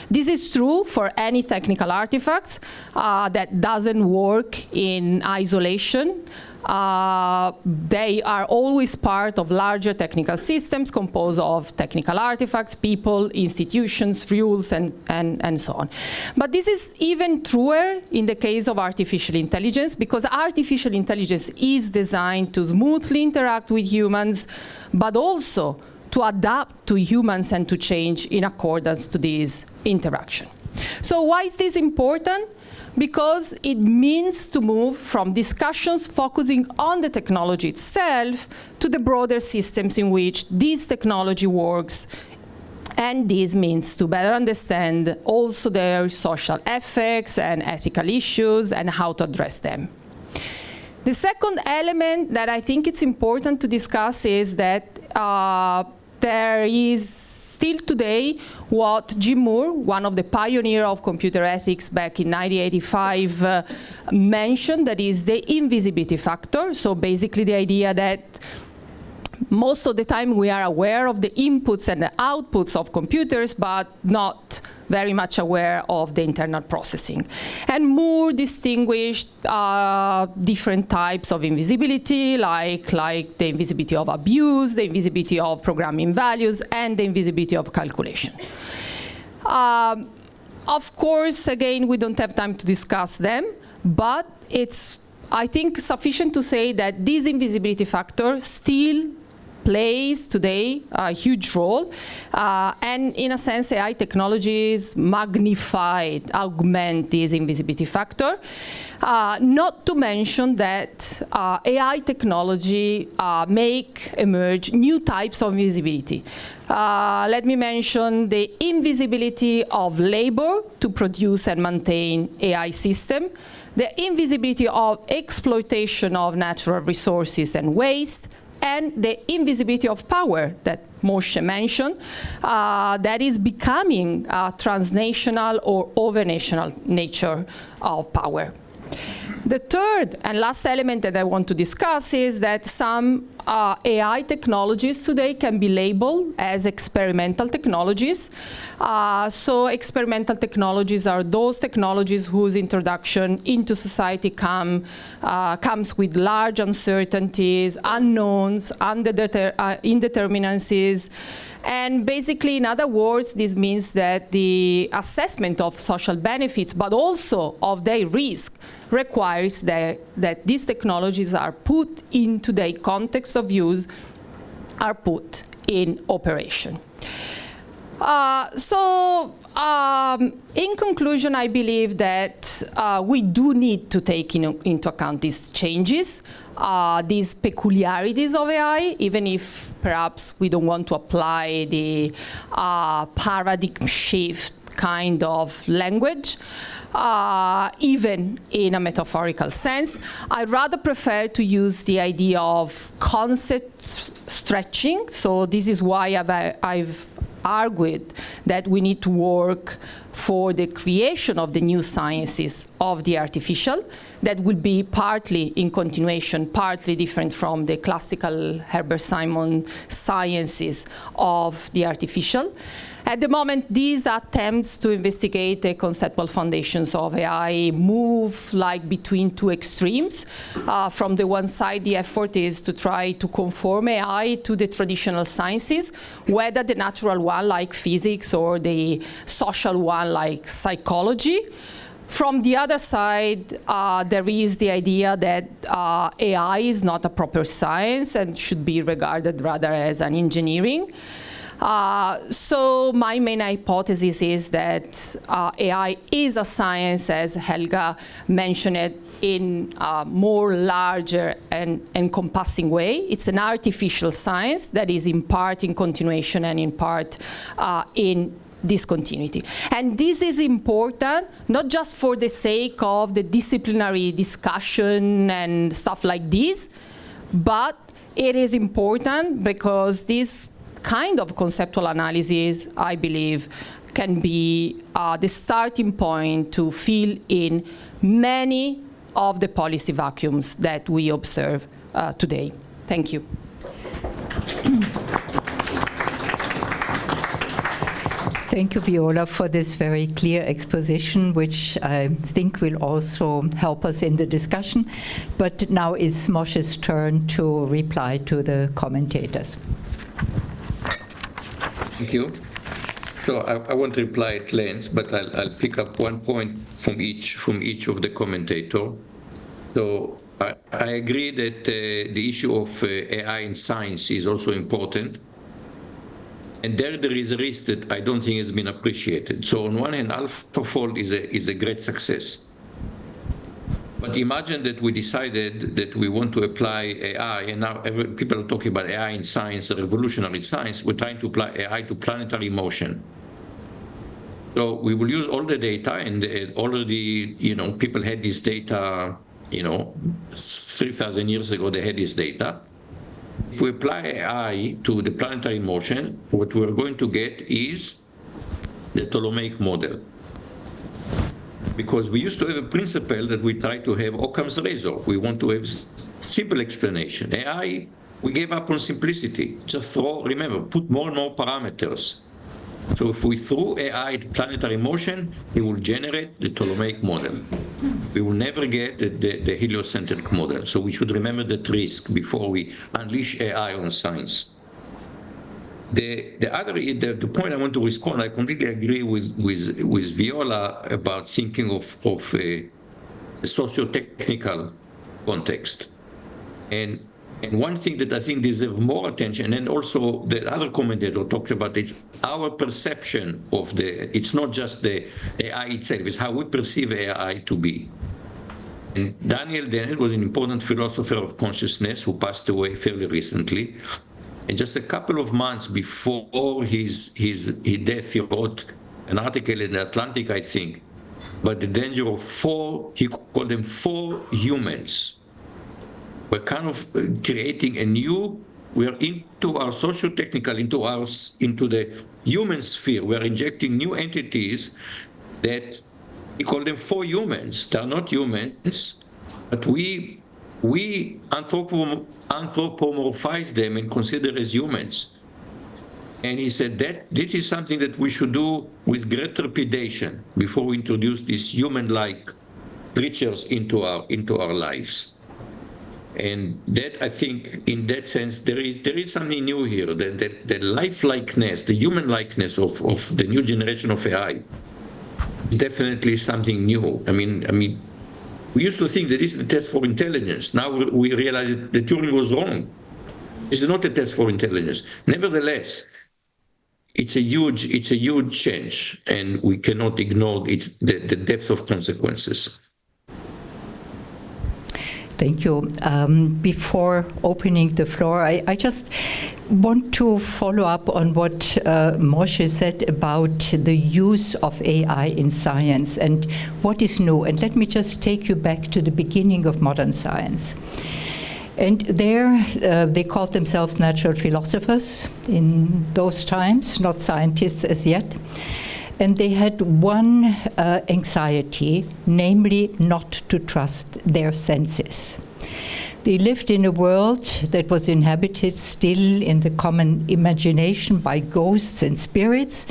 This is true for any technical artifacts that doesn't work in isolation. They are always part of larger technical systems composed of technical artifacts, people, institutions, rules, and so on. But this is even truer in the case of artificial intelligence, because artificial intelligence is designed to smoothly interact with humans, but also to adapt to humans and to change in accordance to this interaction. So why is this important? Because it means to move from discussions focusing on the technology itself to the broader systems in which this technology works. And this means to better understand also their social effects and ethical issues and how to address them. The second element that I think it's important to discuss is that there is still today what Jim Moore, one of the pioneers of computer ethics back in 1985, mentioned, that is the invisibility factor. So basically the idea that most of the time we are aware of the inputs and the outputs of computers, but not very much aware of the internal processing. And Moore distinguished different types of invisibility, like the invisibility of abuse, the invisibility of programming values, and the invisibility of calculation. Of course, again, we don't have time to discuss them, but it's, I think, sufficient to say that this invisibility factor still plays today a huge role, and in a sense AI technologies augment this invisibility factor, not to mention that AI technology make emerge new types of invisibility. Let me mention the invisibility of labor to produce and maintain AI system, the invisibility of exploitation of natural resources and waste, and the invisibility of power that Moshe mentioned, that is becoming a transnational or overnational nature of power. The third and last element that I want to discuss is that some AI technologies today can be labeled as experimental technologies. So experimental technologies are those technologies whose introduction into society comes with large uncertainties, unknowns, indeterminacies. And basically, in other words, this means that the assessment of social benefits, but also of their risk, requires that these technologies are put into the context of use, are put in operation. In conclusion, I believe that we do need to take into account these changes, these peculiarities of AI, even if perhaps we don't want to apply the paradigm shift kind of language, even in a metaphorical sense. I rather prefer to use the idea of concept stretching. So this is why I've argued that we need to work for the creation of the new sciences of the artificial that will be partly in continuation, partly different from the classical Herbert Simon sciences of the artificial. At the moment, these attempts to investigate the conceptual foundations of AI move like between two extremes. From the one side, the effort is to try to conform AI to the traditional sciences, whether the natural one like physics or the social one like psychology. From the other side, there is the idea that AI is not a proper science and should be regarded rather as an engineering. So my main hypothesis is that AI is a science, as Helga mentioned it, in a more larger and encompassing way. It's an artificial science that is in part in continuation and in part in discontinuity. And this is important, not just for the sake of the disciplinary discussion and stuff like this, but it is important because this kind of conceptual analysis, I believe, can be the starting point to fill in many of the policy vacuums that we observe today. Thank you. Thank you, Viola, for this very clear exposition, which I think will also help us in the discussion. But now it's Moshe's turn to reply to the commentators. Thank you. So I won't reply at length, but I'll pick up one point from each of the commentators. So I agree that the issue of AI in science is also important. And there is a risk that I don't think has been appreciated. So on one hand, AlphaFold is a great success. But imagine that we decided that we want to apply AI, and now people are talking about AI in science, revolutionary science. We're trying to apply AI to planetary motion. So we will use all the data, and already, people had this data, 3,000 years ago, they had this data. If we apply AI to the planetary motion, what we're going to get is the Ptolemaic model. Because we used to have a principle that we try to have Occam's razor. We want to have simple explanation. AI, we gave up on simplicity. Just put more and more parameters. So if we throw AI at planetary motion, it will generate the Ptolemaic model. We will never get the heliocentric model. So we should remember that risk before we unleash AI on science. The point I want to respond, I completely agree with Viola about thinking of a socio-technical context. And one thing that I think deserves more attention, and also the other commentator talked about, it's our perception of it's not just the AI itself, it's how we perceive AI to be. And Daniel Dennett was an important philosopher of consciousness who passed away fairly recently. And just a couple of months before his death, he wrote an article in the Atlantic, I think, about the danger of he called them four humans. We're kind of creating we're into our socio-technical, into the human sphere. We're injecting new entities that he called them four humans. They're not humans, but we anthropomorphize them and consider as humans. And he said that this is something that we should do with great trepidation before we introduce these human-like creatures into our lives. And that, I think, in that sense, there is something new here. The life-likeness, the human-likeness of the new generation of AI is definitely something new. I mean, we used to think that this is a test for intelligence. Now we realize that Turing was wrong. This is not a test for intelligence. Nevertheless, it's a huge change, and we cannot ignore the depth of consequences. Thank you. Before opening the floor, I just want to follow up on what Moshe said about the use of AI in science and what is new. And let me just take you back to the beginning of modern science. And there, they called themselves natural philosophers in those times, not scientists as yet. And they had one anxiety, namely not to trust their senses. They lived in a world that was inhabited still in the common imagination by ghosts and spirits.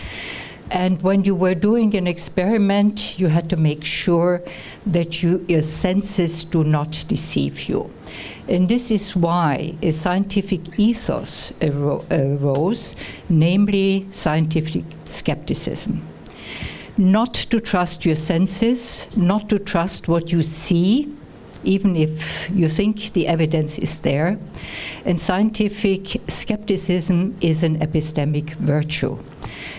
And when you were doing an experiment, you had to make sure that your senses do not deceive you. And this is why a scientific ethos arose, namely scientific skepticism. Not to trust your senses, not to trust what you see, even if you think the evidence is there. And scientific skepticism is an epistemic virtue.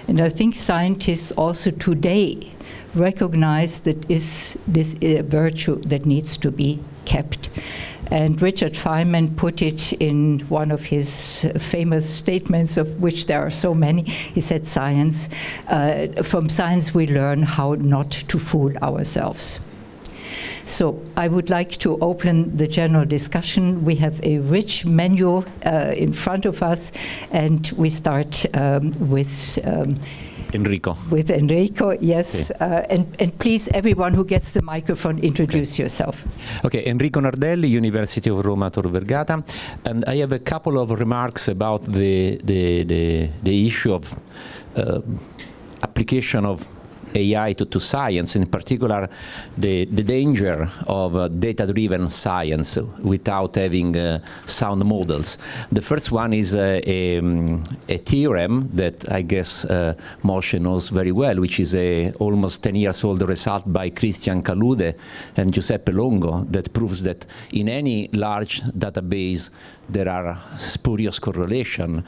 And I think scientists also today recognize that this is a virtue that needs to be kept. And Richard Feynman put it in one of his famous statements, of which there are so many. He said, from science we learn how not to fool ourselves. So I would like to open the general discussion. We have a rich menu in front of us, and we start with Enrico. With Enrico, yes. Okay. And please, everyone who gets the microphone, introduce yourself. Okay, Enrico Nardelli, University of Roma Tor Vergata. And I have a couple of remarks about the issue of application of AI to science, in particular the danger of data-driven science without having sound models. The first one is a theorem that I guess Moshe knows very well, which is a almost 10 years old result by Christian Calude and Giuseppe Longo that proves that in any large database there are spurious correlation,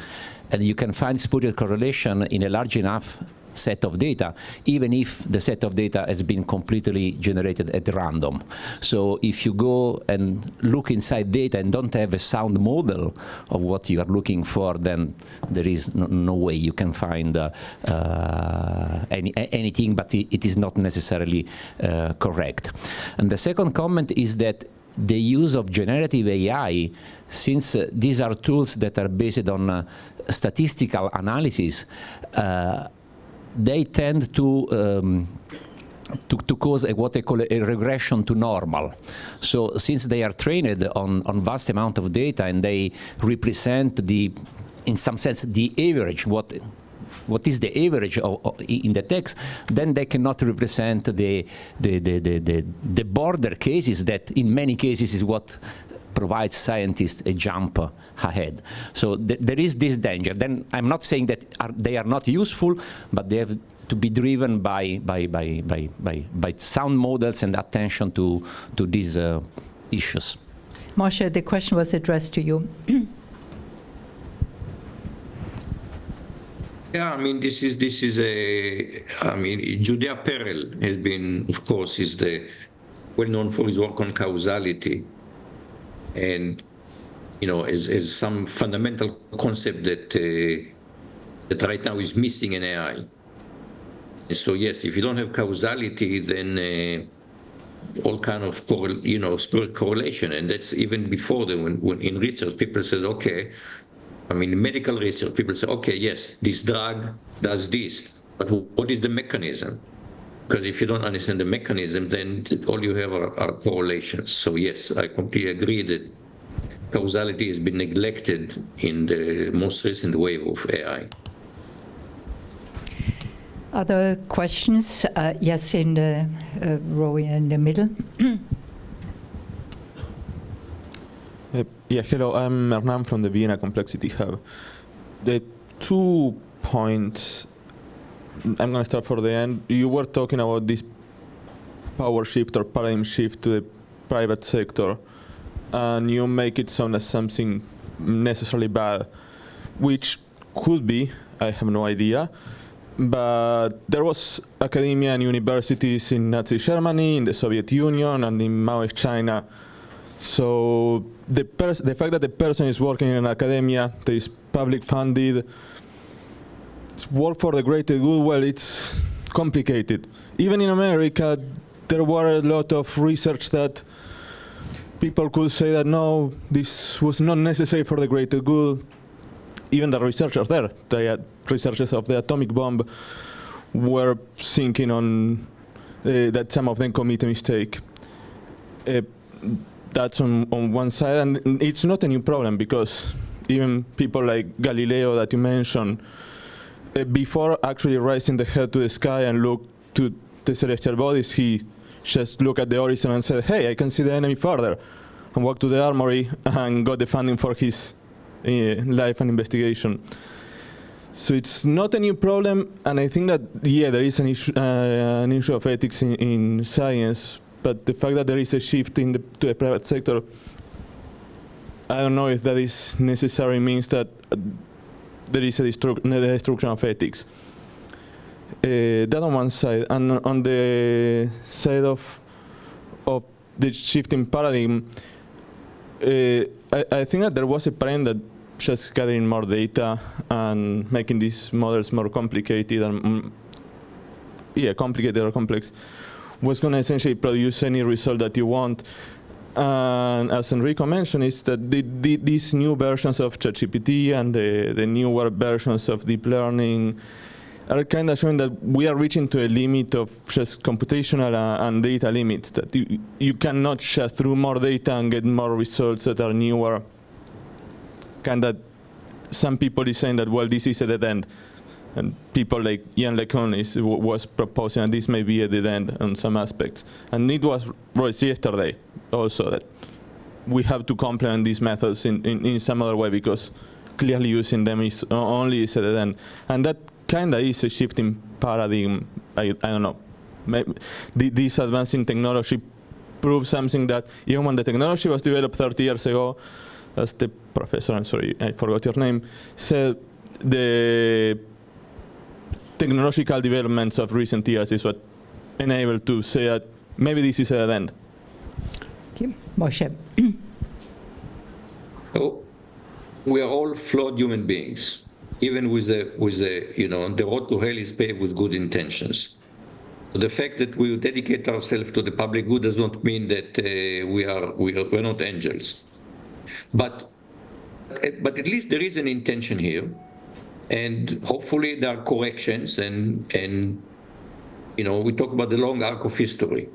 and you can find spurious correlation in a large enough set of data, even if the set of data has been completely generated at random. So if you go and look inside data and don't have a sound model of what you are looking for, then there is no way you can find anything, but it is not necessarily correct. And the second comment is that the use of generative AI, since these are tools that are based on statistical analysis, they tend to cause what they call a regression to normal. So since they are trained on vast amount of data and they represent in some sense, the average, what is the average in the text, then they cannot represent the border cases that in many cases is what provides scientists a jump ahead. So there is this danger. Then I'm not saying that they are not useful, but they have to be driven by sound models and attention to these issues. Moshe, the question was addressed to you. Yeah, I mean, this is Judea Perel has been, of course, is well known for his work on causality. And, is some fundamental concept that right now is missing in AI. And so, yes, if you don't have causality, then all kind of spurious correlation. And that's even before when in research, people said, okay, in medical research, people say, okay, yes, this drug does this, but what is the mechanism? Because if you don't understand the mechanism, then all you have are correlations. So yes, I completely agree that causality has been neglected in the most recent wave of AI. Other questions? Yes, in the row in the middle. Yeah, hello, I'm Hernan from the Vienna Complexity Hub. The 2 points, I'm going to start for the end. You were talking about this power shift or paradigm shift to the private sector, and you make it sound as something necessarily bad, which could be, I have no idea. But there was academia and universities in Nazi Germany, in the Soviet Union, and in Maoist China. So the fact that the person is working in academia, that is public funded, work for the greater good, well, it's complicated. Even in America, there were a lot of research that people could say that no, this was not necessary for the greater good. Even the researchers there, the researchers of the atomic bomb, were thinking on that some of them commit a mistake. That's on one side, and it's not a new problem, because even people like Galileo that you mentioned, before actually raising the head to the sky and look to the celestial bodies, he just looked at the horizon and said, hey, I can see the enemy further, and walked to the armory and got the funding for his life and investigation. So it's not a new problem, and I think that, yeah, there is an issue of ethics in science, but the fact that there is a shift to the private sector, I don't know if that is necessary means that there is a destruction of ethics. That on one side, and on the side of the shifting paradigm, I think that there was a trend that just gathering more data and making these models more complicated and complicated or complex was going to essentially produce any result that you want. And as Enrico mentioned, is that these new versions of ChatGPT and the newer versions of deep learning are kind of showing that we are reaching to a limit of just computational and data limits, that you cannot just through more data and get more results that are newer. Kind of some people is saying that, well, this is a dead end. And people like Ian LeCun was proposing that this may be a dead end on some aspects. And it was raised yesterday also that we have to complement these methods in some other way, because clearly using them is only a dead end. And that kind of is a shifting paradigm. I don't know. Maybe this advancing technology proves something that even when the technology was developed 30 years ago, as the professor, I'm sorry, I forgot your name, said, the technological developments of recent years is what enabled to say that maybe this is a dead end. Okay. Moshe. Oh, we are all flawed human beings. Even with the road to hell is paved with good intentions. The fact that we dedicate ourselves to the public good does not mean that we're not angels. But at least there is an intention here, and hopefully there are corrections. And we talk about the long arc of history,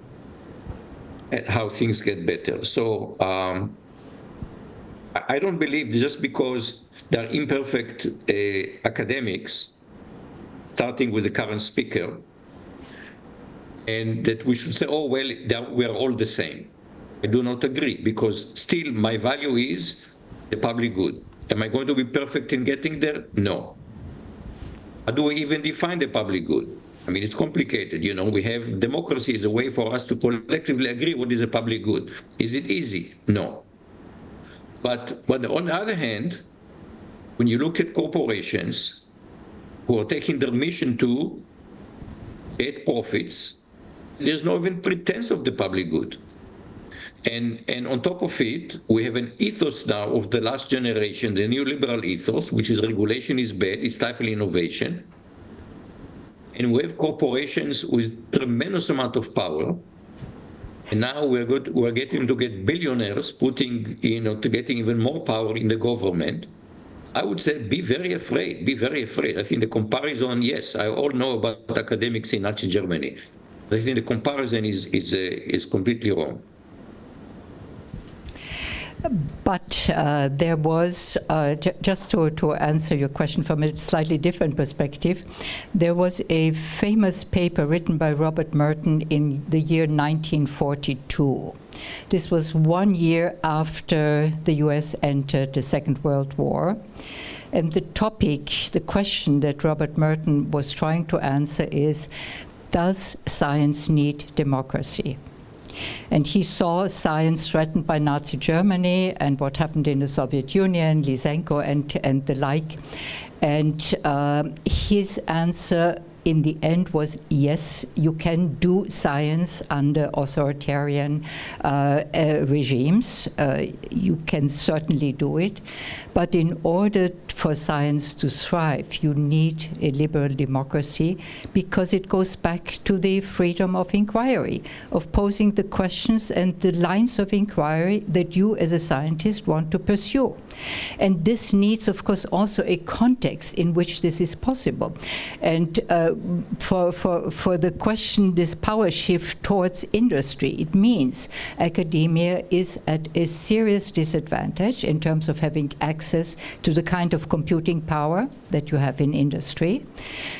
and how things get better. So I don't believe just because there are imperfect academics, starting with the current speaker, and that we should say, oh, well, we are all the same. I do not agree, because still my value is the public good. Am I going to be perfect in getting there? No. How do we even define the public good? I mean, it's complicated. We have democracy as a way for us to collectively agree what is a public good. Is it easy? No. But on the other hand, when you look at corporations who are taking their mission to get profits, there's no even pretense of the public good. And on top of it, we have an ethos now of the last generation, the neoliberal ethos, which is regulation is bad, it's stifling innovation. And we have corporations with tremendous amount of power. And now we're getting to get billionaires getting even more power in the government. I would say be very afraid, be very afraid. I think the comparison, yes, I all know about academics in Nazi Germany. I think the comparison is completely wrong. But there was, just to answer your question from a slightly different perspective, there was a famous paper written by Robert Merton in the year 1942. This was 1 year after the US entered the Second World War. And the topic, the question that Robert Merton was trying to answer is, does science need democracy? And he saw science threatened by Nazi Germany and what happened in the Soviet Union, Lysenko and the like. And his answer in the end was, yes, you can do science under authoritarian regimes. You can certainly do it. But in order for science to thrive, you need a liberal democracy, because it goes back to the freedom of inquiry, of posing the questions and the lines of inquiry that you as a scientist want to pursue. And this needs, of course, also a context in which this is possible. And for the question, this power shift towards industry, it means academia is at a serious disadvantage in terms of having access to the kind of computing power that you have in industry,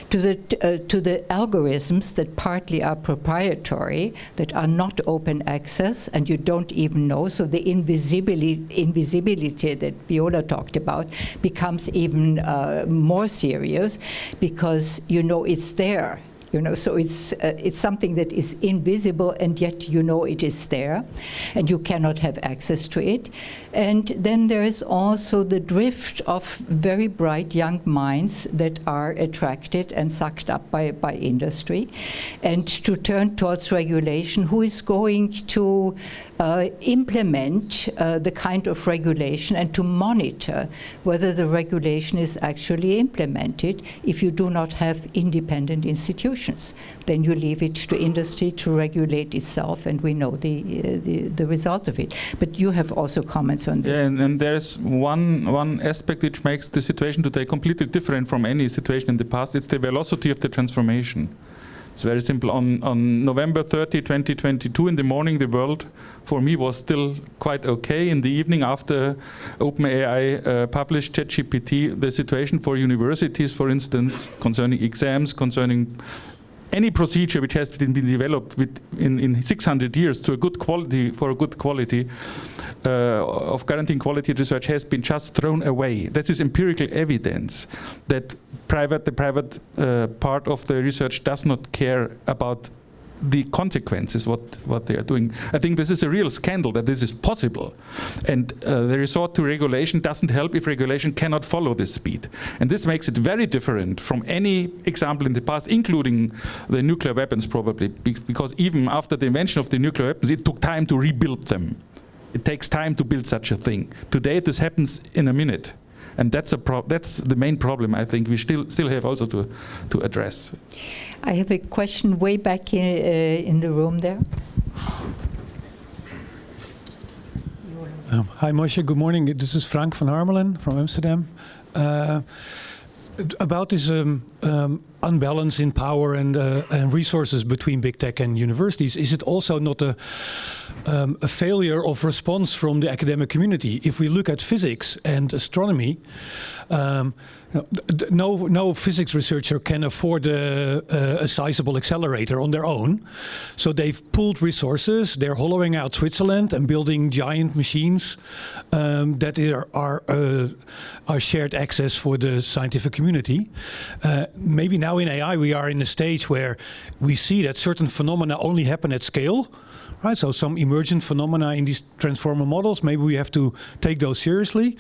to the algorithms that partly are proprietary, that are not open access, and you don't even know. So the invisibility that Viola talked about becomes even more serious, because you know it's there. You know, so it's something that is invisible, and yet you know it is there, and you cannot have access to it. And then there is also the drift of very bright young minds that are attracted and sucked up by industry, and to turn towards regulation. Who is going to implement the kind of regulation and to monitor whether the regulation is actually implemented? If you do not have independent institutions, then you leave it to industry to regulate itself, and we know the result of it. But you have also comments on this. Yeah, and there's one aspect which makes the situation today completely different from any situation in the past. It's the velocity of the transformation. It's very simple. On November 30, 2022, in the morning, the world, for me, was still quite okay. In the evening, after OpenAI published ChatGPT, the situation for universities, for instance, concerning exams, concerning any procedure which has been developed in 600 years to a good quality, for a good quality of guaranteeing quality research, has been just thrown away. This is empirical evidence that the private part of the research does not care about the consequences, what they are doing. I think this is a real scandal that this is possible. And the resort to regulation doesn't help if regulation cannot follow this speed. And this makes it very different from any example in the past, including the nuclear weapons probably, because even after the invention of the nuclear weapons, it took time to rebuild them. It takes time to build such a thing. Today this happens in a minute. And that's the main problem I think we still have also to address. I have a question way back in the room there. Hi Moshe, good morning. This is Frank van Harmelen from Amsterdam. About this unbalance in power and resources between big tech and universities, is it also not a failure of response from the academic community? If we look at physics and astronomy, no physics researcher can afford a sizable accelerator on their own. So they've pooled resources. They're hollowing out Switzerland and building giant machines that are shared access for the scientific community. Maybe now in AI we are in a stage where we see that certain phenomena only happen at scale. Right, so some emergent phenomena in these transformer models, maybe we have to take those seriously.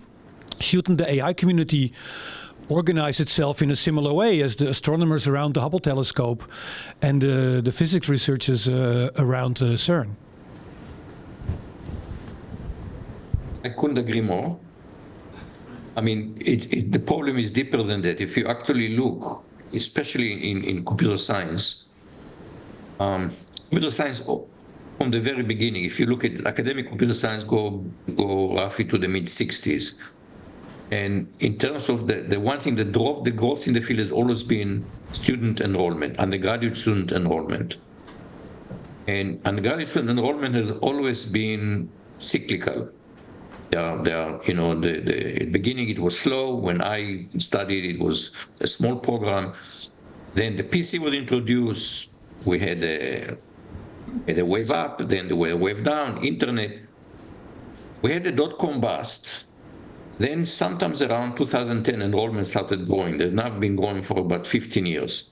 Shouldn't the AI community organize itself in a similar way as the astronomers around the Hubble telescope and the physics researchers around CERN? I couldn't agree more. I mean, the problem is deeper than that. If you actually look, especially in computer science, from the very beginning, if you look at academic computer science, go roughly to the mid-60s. And in terms of the one thing that drove the growth in the field has always been student enrollment, undergraduate student enrollment. And undergraduate student enrollment has always been cyclical. At the beginning it was slow. When I studied, it was a small program. Then the PC was introduced. We had a wave up, then the wave down, internet. We had the dot-com bust. Then sometimes around 2010, enrollment started growing. They've now been growing for about 15 years.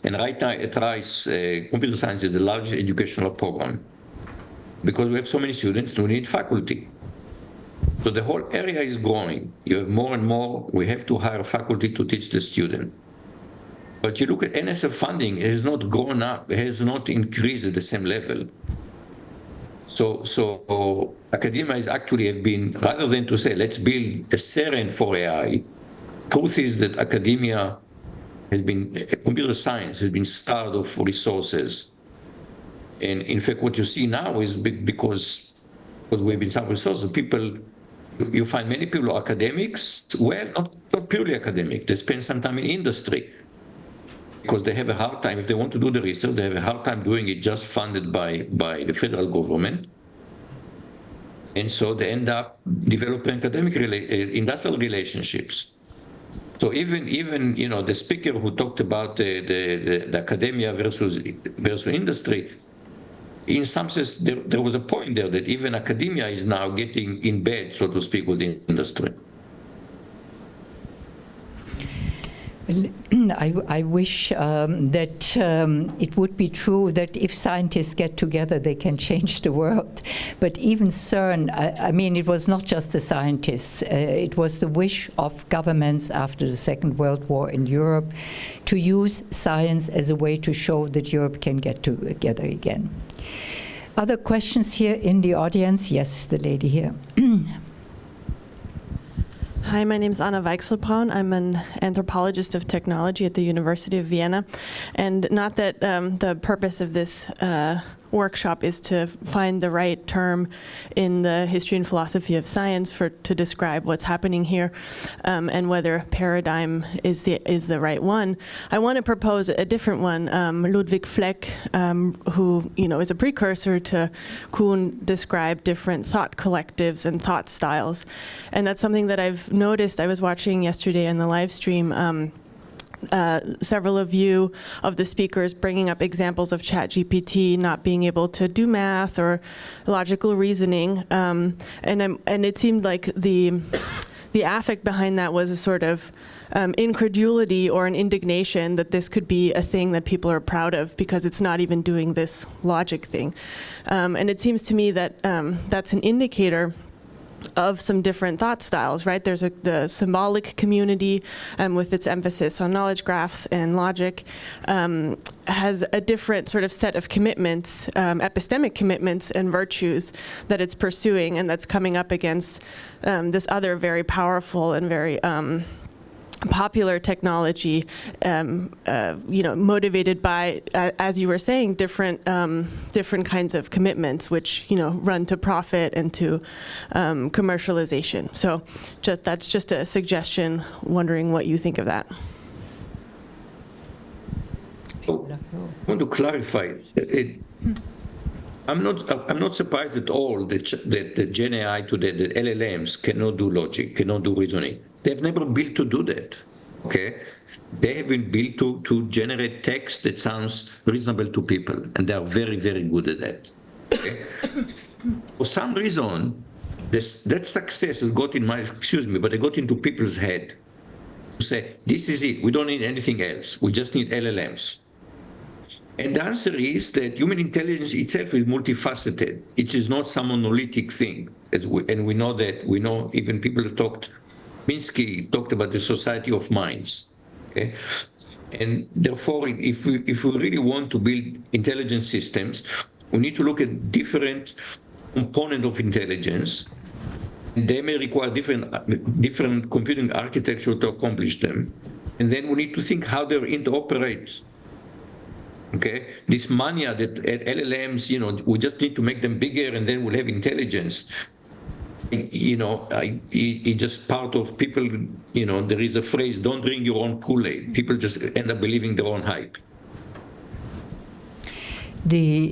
And right now at Rice, computer science is the largest educational program. Because we have so many students, we need faculty. So the whole area is growing. You have more and more, we have to hire faculty to teach the student. But you look at NSF funding, it has not grown up, it has not increased at the same level. So academia is actually have been, rather than to say, let's build a CERN for AI, truth is that academia has been, computer science has been starved of resources. And in fact, what you see now is because we've been starved of resources, people, you find many people are academics, well, not purely academic, they spend some time in industry. Because they have a hard time, if they want to do the research, they have a hard time doing it just funded by the federal government. And so they end up developing academic industrial relationships. So even you know, the speaker who talked about the academia versus industry, in some sense, there was a point there that even academia is now getting in bed, so to speak, with the industry. I wish that it would be true that if scientists get together, they can change the world. But even CERN, I mean, it was not just the scientists. It was the wish of governments after the Second World War in Europe to use science as a way to show that Europe can get together again. Other questions here in the audience? Yes, the lady here. Hi, my name is Anna Weichselbraun. I'm an anthropologist of technology at the University of Vienna. And not that the purpose of this workshop is to find the right term in the history and philosophy of science to describe what's happening here and whether paradigm is the right one. I want to propose a different one. Ludwig Fleck, who is a precursor to Kuhn, described different thought collectives and thought styles, and that's something that I've noticed. I was watching yesterday in the live stream. Several of the speakers bringing up examples of ChatGPT not being able to do math or logical reasoning, and it seemed like the affect behind that was a sort of incredulity or an indignation that this could be a thing that people are proud of because it's not even doing this logic thing, and it seems to me that that's an indicator of some different thought styles, right? There's the symbolic community with its emphasis on knowledge graphs and logic has a different sort of set of commitments, epistemic commitments and virtues that it's pursuing, and that's coming up against this other very powerful and very popular technology, motivated by, as you were saying, different kinds of commitments, which run to profit and to commercialization. So, that's just a suggestion. Wondering what you think of that. Oh, I want to clarify. I'm not surprised at all that the Gen AI today, the LLMs, cannot do logic, cannot do reasoning. They've never built to do that, okay? They have been built to generate text that sounds reasonable to people, and they are very, very good at that, okay? For some reason, that success has got it got into people's head to say, this is it, we don't need anything else, we just need LLMs. And the answer is that human intelligence itself is multifaceted. It is not some monolithic thing, and we know even people who Minsky talked about the society of minds, okay? And therefore, if we really want to build intelligent systems, we need to look at different components of intelligence. They may require different computing architecture to accomplish them. And then we need to think how they interoperate. Okay, this mania that LLMs, we just need to make them bigger and then we'll have intelligence. It's just part of people, there is a phrase, don't drink your own Kool-Aid. People just end up believing their own hype. The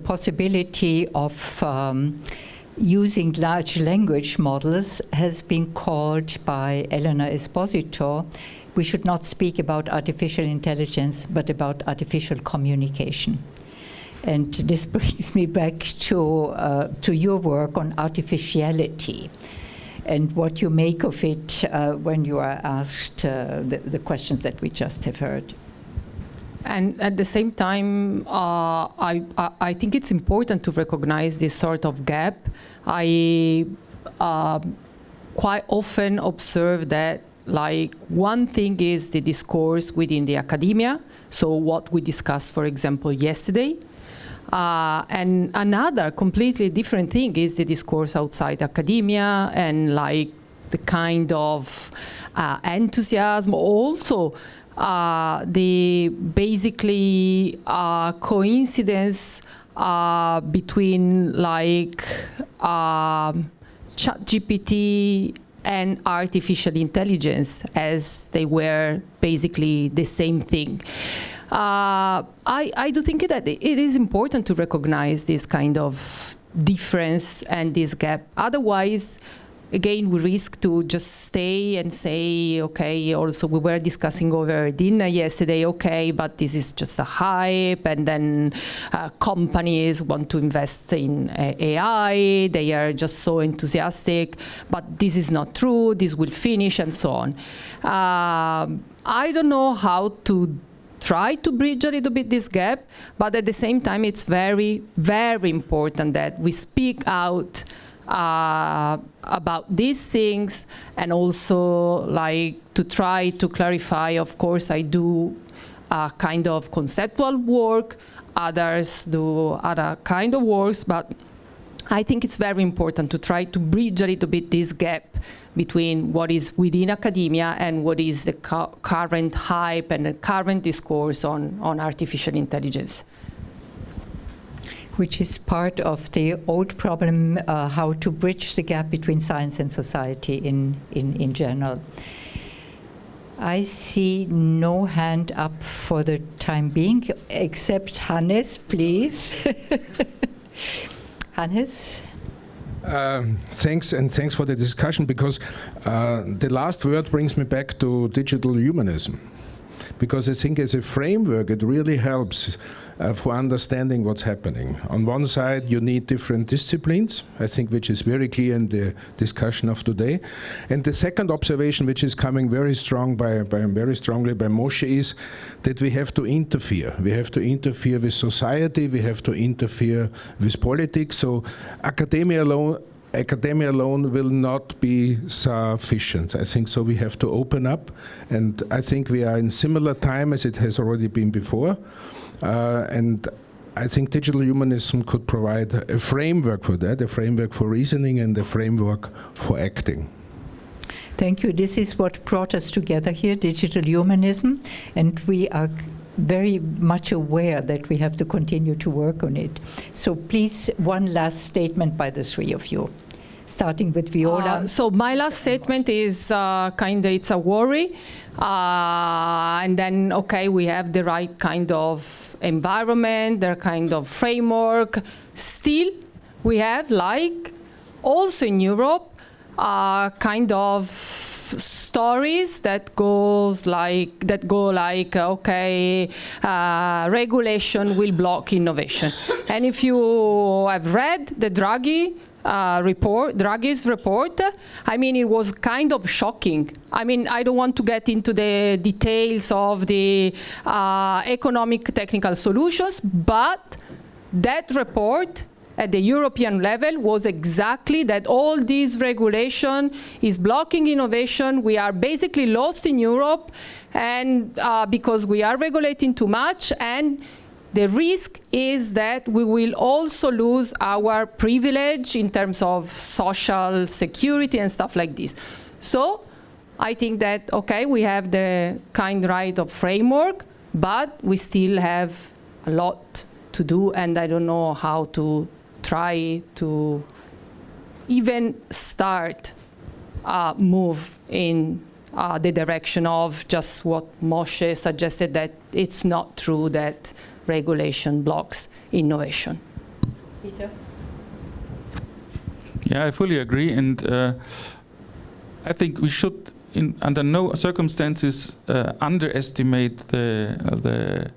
possibility of using large language models has been called by Elena Esposito, we should not speak about artificial intelligence, but about artificial communication. And this brings me back to your work on artificiality. and what you make of it when you are asked the questions that we just have heard. And at the same time, I think it's important to recognize this sort of gap. I quite often observe that, like, one thing is the discourse within the academia, so what we discussed, for example, yesterday. And another completely different thing is the discourse outside academia, and like the kind of enthusiasm, also the basically coincidence between like ChatGPT and artificial intelligence, as they were basically the same thing. I do think that it is important to recognize this kind of difference and this gap. Otherwise, again, we risk to just stay and say, okay, also we were discussing over dinner yesterday, okay, but this is just a hype, and then companies want to invest in AI, they are just so enthusiastic, but this is not true, this will finish, and so on. I don't know how to try to bridge a little bit this gap, but at the same time, it's very, very important that we speak out about these things, and also like to try to clarify. Of course, I do kind of conceptual work, others do other kind of works, but I think it's very important to try to bridge a little bit this gap between what is within academia and what is the current hype and the current discourse on artificial intelligence. Which is part of the old problem, how to bridge the gap between science and society in general. I see no hand up for the time being, except Hannes, please. Hannes? Thanks, and thanks for the discussion, because the last word brings me back to digital humanism. Because I think as a framework, it really helps for understanding what's happening. On one side, you need different disciplines, I think, which is very clear in the discussion of today. And the second observation, which is coming very strongly by Moshe, is that we have to interfere. We have to interfere with society, we have to interfere with politics. So academia alone will not be sufficient. I think so we have to open up, and I think we are in similar time as it has already been before. And I think digital humanism could provide a framework for that, a framework for reasoning and a framework for acting. Thank you. This is what brought us together here, digital humanism, and we are very much aware that we have to continue to work on it. So please, one last statement by the three of you, starting with Viola. So my last statement is it's a worry. And then, okay, we have the right kind of environment, the kind of framework. Still, we have, like, also in Europe, kind of stories that go like, okay, regulation will block innovation. And if you have read the Draghi's report, I mean, it was kind of shocking. I mean, I don't want to get into the details of the economic technical solutions, but that report at the European level was exactly that all this regulation is blocking innovation. We are basically lost in Europe, and because we are regulating too much, and the risk is that we will also lose our privilege in terms of social security and stuff like this. So I think that, okay, we have the right of framework, but we still have a lot to do, and I don't know how to try to even start move in the direction of just what Moshe suggested, that it's not true that regulation blocks innovation. Peter? Yeah, I fully agree, and I think we should, under no circumstances, underestimate the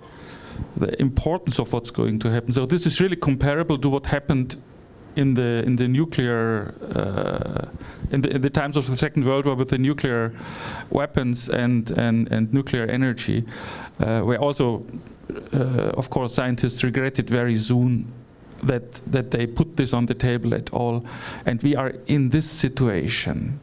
importance of what's going to happen. So this is really comparable to what happened in the nuclear in the times of the Second World War with the nuclear weapons and nuclear energy, where also, of course, scientists regretted very soon that they put this on the table at all, and we are in this situation.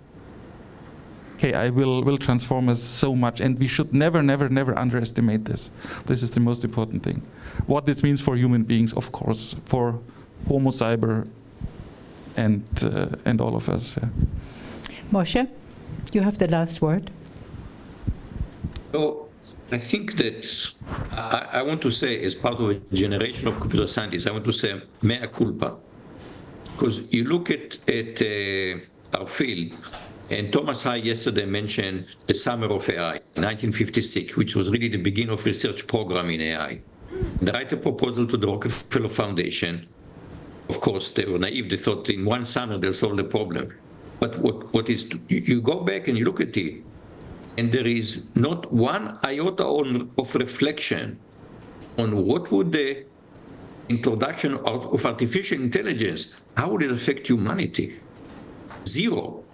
AI will transform us so much, and we should never underestimate this. This is the most important thing. What this means for human beings, of course, for Homo Cyber and all of us. Yeah. Moshe, you have the last word. So I think that I want to say, as part of a generation of computer scientists, I want to say mea culpa. Because you look at our field, and Thomas High yesterday mentioned the Summer of AI, 1956, which was really the beginning of research program in AI. They write a proposal to the Rockefeller Foundation. Of course, they were naive. They thought in one summer they'll solve the problem. But what is, you go back and you look at it, and there is not one iota of reflection on what would the introduction of artificial intelligence, how would it affect humanity? Zero.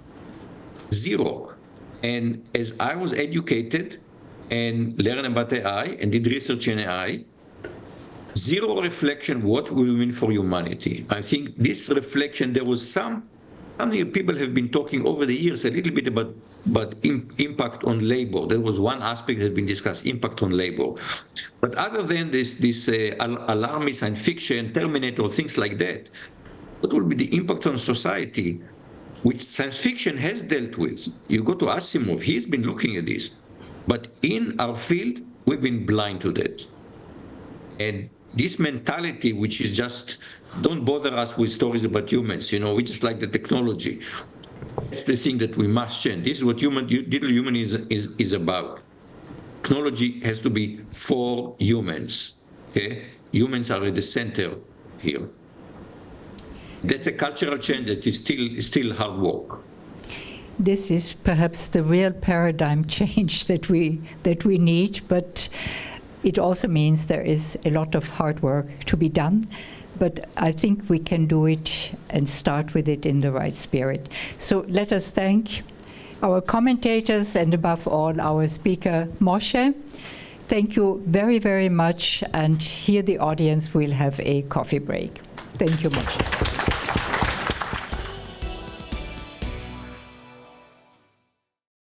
And as I was educated and learned about AI and did research in AI, zero reflection what will mean for humanity. I think this reflection, there was something people have been talking over the years a little bit about impact on labor. There was one aspect that had been discussed, impact on labor. But other than this alarmist science fiction, Terminator, things like that, what will be the impact on society, which science fiction has dealt with? You go to Asimov, he's been looking at this. But in our field, we've been blind to that. And this mentality, which is just, don't bother us with stories about humans, we just like the technology. That's the thing that we must change. This is what digital humanism is about. Technology has to be for humans. Okay? Humans are at the center here. That's a cultural change that is still hard work. This is perhaps the real paradigm change that we need, but it also means there is a lot of hard work to be done. But I think we can do it and start with it in the right spirit. So let us thank our commentators and above all our speaker, Moshe. Thank you very, very much. And here the audience will have a coffee break. Thank you, Moshe.